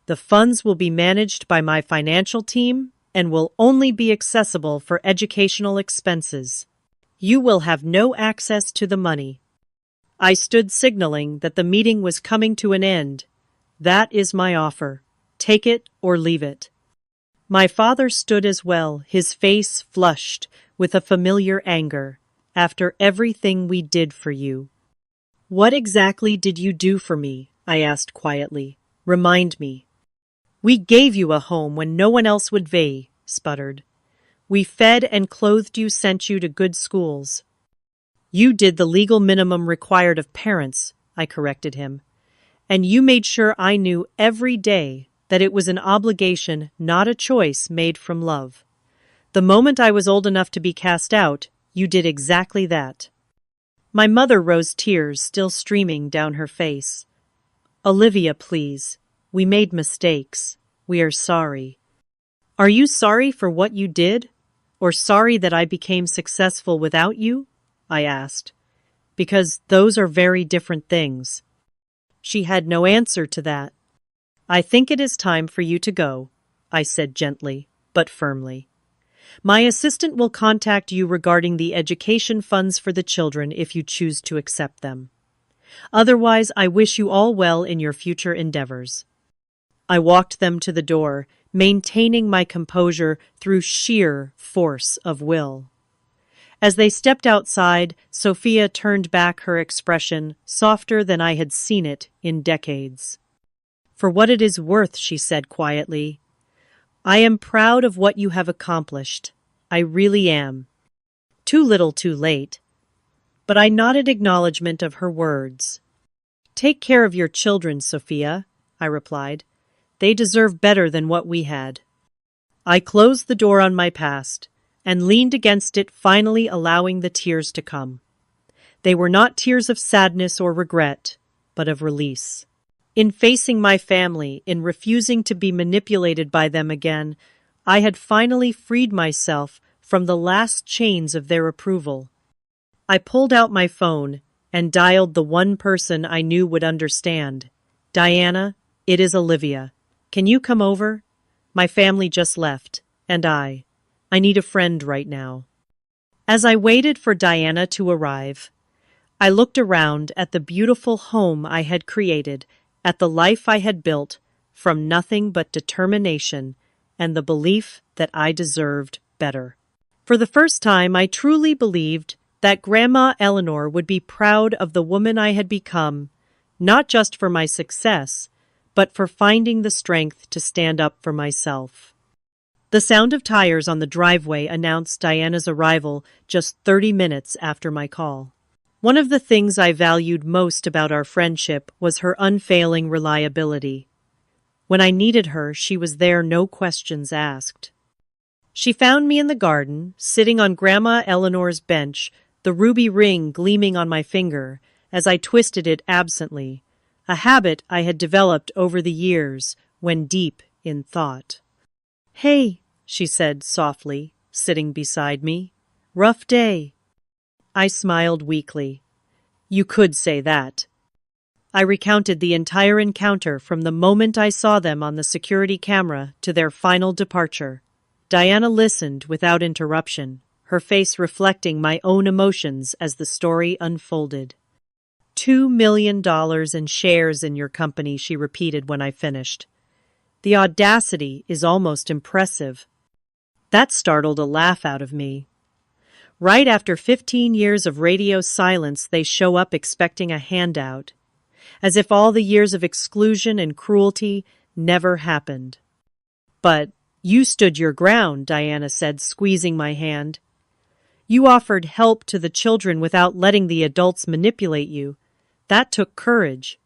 The funds will be managed by my financial team and will only be accessible for educational expenses. You will have no access to the money. I stood signaling that the meeting was coming to an end. That is my offer. Take it or leave it. My father stood as well, his face flushed with a familiar anger. After everything we did for you. What exactly did you do for me? I asked quietly. Remind me. We gave you a home when no one else would, sputtered. We fed and clothed you, sent you to good schools. You did the legal minimum required of parents, I corrected him. And you made sure I knew every day that it was an obligation, not a choice made from love. The moment I was old enough to be cast out, you did exactly that. My mother rose, tears still streaming down her face. Olivia, please. We made mistakes. We are sorry. Are you sorry for what you did? Or sorry that I became successful without you? I asked. Because those are very different things. She had no answer to that. I think it is time for you to go, I said gently, but firmly. My assistant will contact you regarding the education funds for the children if you choose to accept them. Otherwise, I wish you all well in your future endeavors. I walked them to the door, maintaining my composure through sheer force of will. As they stepped outside, Sophia turned back, her expression softer than I had seen it in decades. For what it is worth, she said quietly, I am proud of what you have accomplished. I really am. Too little too late. But I nodded acknowledgement of her words. Take care of your children, Sophia, I replied. They deserve better than what we had. I closed the door on my past and leaned against it, finally allowing the tears to come. They were not tears of sadness or regret, but of release. In facing my family, in refusing to be manipulated by them again, I had finally freed myself from the last chains of their approval. I pulled out my phone and dialed the one person I knew would understand. Diana, it is Olivia. Can you come over? My family just left, and I need a friend right now. As I waited for Diana to arrive, I looked around at the beautiful home I had created, at the life I had built from nothing but determination and the belief that I deserved better. For the first time, I truly believed that Grandma Eleanor would be proud of the woman I had become, not just for my success, but for finding the strength to stand up for myself. The sound of tires on the driveway announced Diana's arrival just 30 minutes after my call. One of the things I valued most about our friendship was her unfailing reliability. When I needed her, she was there, no questions asked. She found me in the garden, sitting on Grandma Eleanor's bench, the ruby ring gleaming on my finger as I twisted it absently, a habit I had developed over the years when deep in thought. Hey, she said softly, sitting beside me. Rough day. I smiled weakly. You could say that. I recounted the entire encounter from the moment I saw them on the security camera to their final departure. Diana listened without interruption, her face reflecting my own emotions as the story unfolded. $2 million in shares in your company, she repeated when I finished. The audacity is almost impressive. That startled a laugh out of me. Right after 15 years of radio silence, they show up expecting a handout, as if all the years of exclusion and cruelty never happened. But you stood your ground, Diana said, squeezing my hand. You offered help to the children without letting the adults manipulate you. That took courage.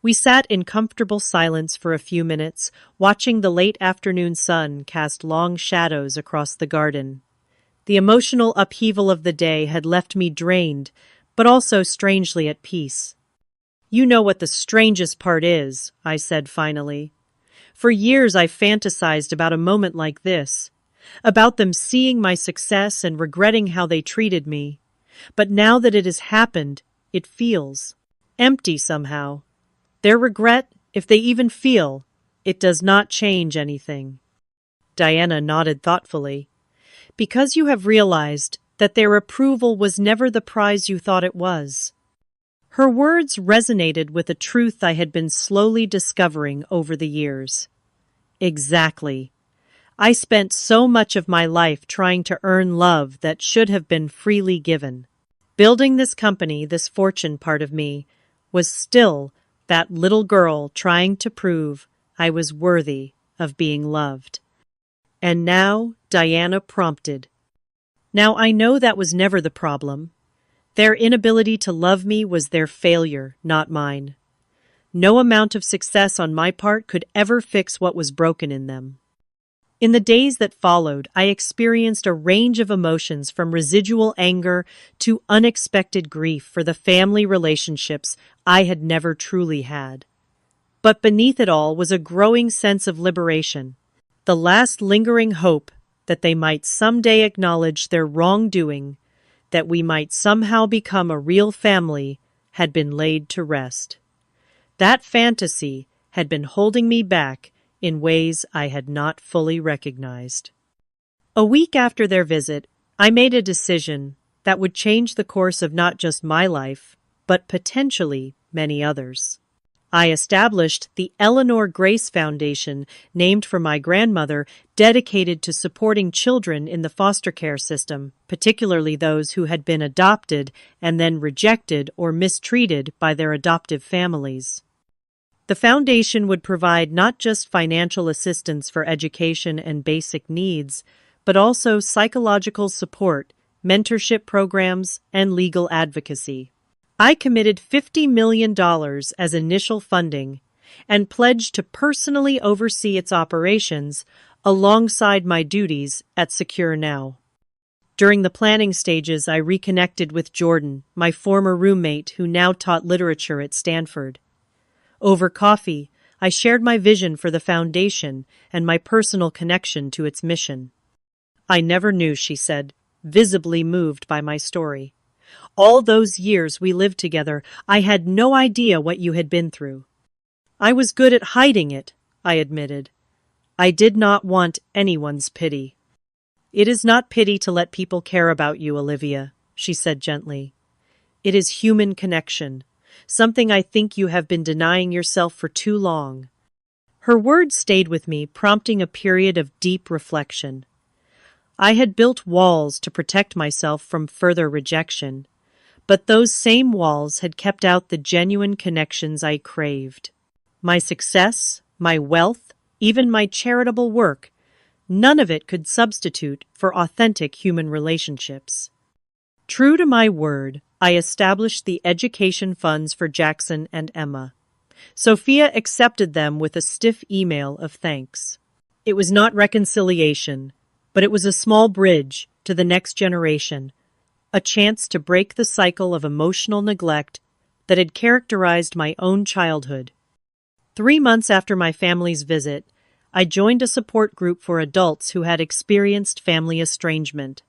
We sat in comfortable silence for a few minutes, watching the late afternoon sun cast long shadows across the garden. The emotional upheaval of the day had left me drained, but also strangely at peace. You know what the strangest part is, I said finally. For years I fantasized about a moment like this, about them seeing my success and regretting how they treated me. But now that it has happened, it feels empty somehow. Their regret, if they even feel, it does not change anything. Diana nodded thoughtfully. Because you have realized that their approval was never the prize you thought it was. Her words resonated with a truth I had been slowly discovering over the years. Exactly. I spent so much of my life trying to earn love that should have been freely given. Building this company, this fortune part of me, was still that little girl trying to prove I was worthy of being loved. And now, Diana prompted. Now I know that was never the problem. Their inability to love me was their failure, not mine. No amount of success on my part could ever fix what was broken in them. In the days that followed, I experienced a range of emotions from residual anger to unexpected grief for the family relationships I had never truly had. But beneath it all was a growing sense of liberation, the last lingering hope that they might someday acknowledge their wrongdoing, that we might somehow become a real family, had been laid to rest. That fantasy had been holding me back in ways I had not fully recognized. A week after their visit, I made a decision that would change the course of not just my life, but potentially many others. I established the Eleanor Grace Foundation, named for my grandmother, dedicated to supporting children in the foster care system, particularly those who had been adopted and then rejected or mistreated by their adoptive families. The foundation would provide not just financial assistance for education and basic needs, but also psychological support, mentorship programs, and legal advocacy. I committed $50 million as initial funding and pledged to personally oversee its operations alongside my duties at Secure Now. During the planning stages, I reconnected with Jordan, my former roommate who now taught literature at Stanford. Over coffee, I shared my vision for the foundation and my personal connection to its mission. "I never knew," she said, visibly moved by my story. "All those years we lived together, I had no idea what you had been through." "I was good at hiding it," I admitted. "I did not want anyone's pity." "It is not pity to let people care about you, Olivia," she said gently. "It is human connection, something I think you have been denying yourself for too long." Her words stayed with me, prompting a period of deep reflection. I had built walls to protect myself from further rejection, but those same walls had kept out the genuine connections I craved. My success, my wealth, even my charitable work, none of it could substitute for authentic human relationships. True to my word, I established the education funds for Jackson and Emma. Sophia accepted them with a stiff email of thanks. It was not reconciliation, but it was a small bridge to the next generation, a chance to break the cycle of emotional neglect that had characterized my own childhood. 3 months after my family's visit, I joined a support group for adults who had experienced family estrangement.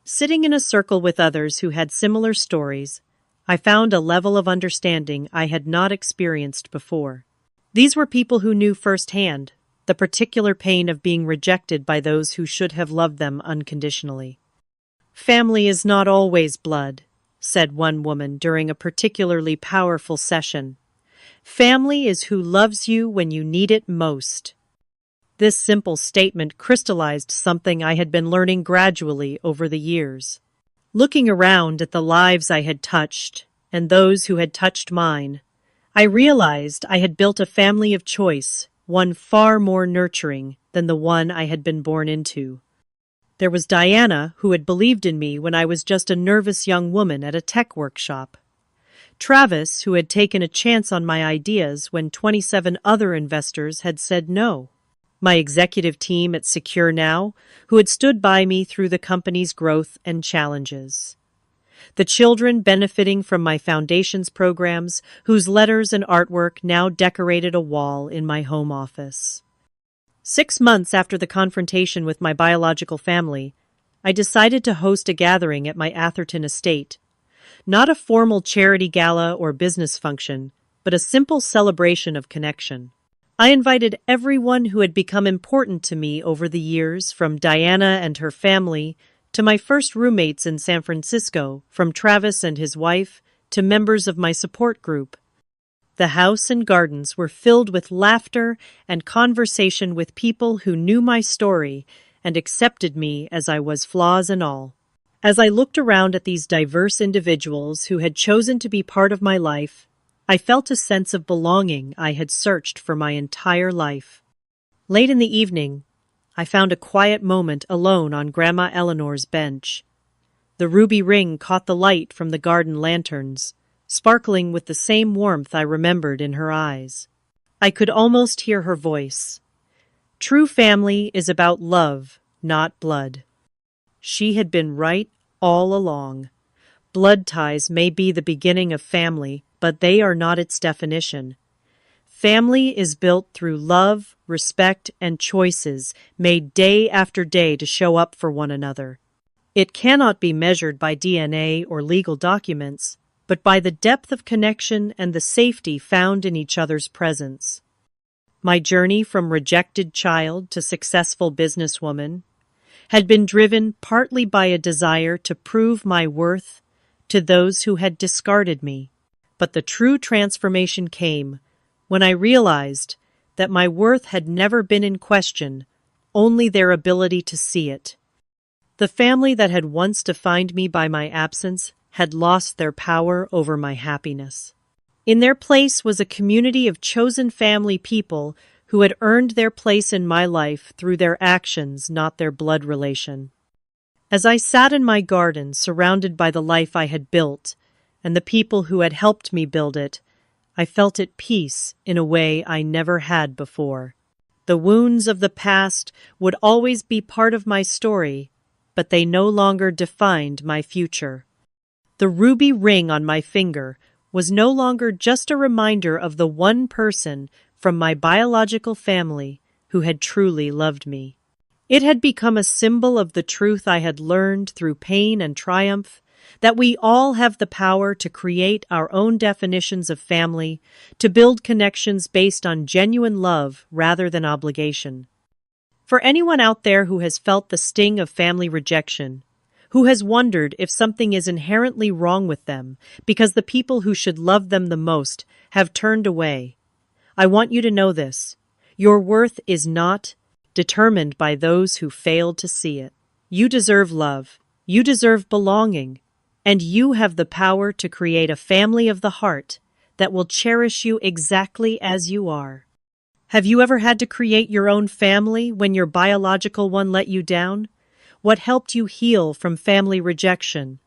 Sitting in a circle with others who had similar stories, I found a level of understanding I had not experienced before. These were people who knew firsthand the particular pain of being rejected by those who should have loved them unconditionally. "Family is not always blood," said one woman during a particularly powerful session. "Family is who loves you when you need it most." This simple statement crystallized something I had been learning gradually over the years. Looking around at the lives I had touched and those who had touched mine, I realized I had built a family of choice, one far more nurturing than the one I had been born into. There was Diana, who had believed in me when I was just a nervous young woman at a tech workshop. Travis, who had taken a chance on my ideas when 27 other investors had said no. My executive team at Secure Now, who had stood by me through the company's growth and challenges. The children benefiting from my foundation's programs, whose letters and artwork now decorated a wall in my home office. 6 months after the confrontation with my biological family, I decided to host a gathering at my Atherton estate. Not a formal charity gala or business function, but a simple celebration of connection. I invited everyone who had become important to me over the years, from Diana and her family to my first roommates in San Francisco, from Travis and his wife to members of my support group. The house and gardens were filled with laughter and conversation with people who knew my story and accepted me as I was, flaws and all. As I looked around at these diverse individuals who had chosen to be part of my life, I felt a sense of belonging I had searched for my entire life. Late in the evening, I found a quiet moment alone on Grandma Eleanor's bench. The ruby ring caught the light from the garden lanterns, sparkling with the same warmth I remembered in her eyes. I could almost hear her voice. True family is about love, not blood. She had been right all along. Blood ties may be the beginning of family, but they are not its definition. Family is built through love, respect, and choices made day after day to show up for one another. It cannot be measured by DNA or legal documents, but by the depth of connection and the safety found in each other's presence. My journey from rejected child to successful businesswoman had been driven partly by a desire to prove my worth to those who had discarded me. But the true transformation came when I realized that my worth had never been in question, only their ability to see it. The family that had once defined me by my absence had lost their power over my happiness. In their place was a community of chosen family people who had earned their place in my life through their actions, not their blood relation. As I sat in my garden, surrounded by the life I had built, and the people who had helped me build it, I felt at peace in a way I never had before. The wounds of the past would always be part of my story, but they no longer defined my future. The ruby ring on my finger was no longer just a reminder of the one person from my biological family who had truly loved me. It had become a symbol of the truth I had learned through pain and triumph, that we all have the power to create our own definitions of family, to build connections based on genuine love rather than obligation. For anyone out there who has felt the sting of family rejection, who has wondered if something is inherently wrong with them because the people who should love them the most have turned away, I want you to know this. Your worth is not determined by those who failed to see it. You deserve love. You deserve belonging. And you have the power to create a family of the heart that will cherish you exactly as you are. Have you ever had to create your own family when your biological one let you down? What helped you heal from family rejection?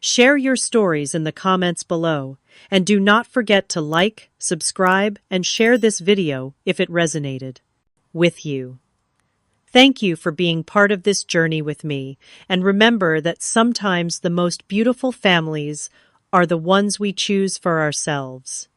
Share your stories in the comments below, and do not forget to like, subscribe, and share this video if it resonated with you. Thank you for being part of this journey with me, and remember that sometimes the most beautiful families are the ones we choose for ourselves.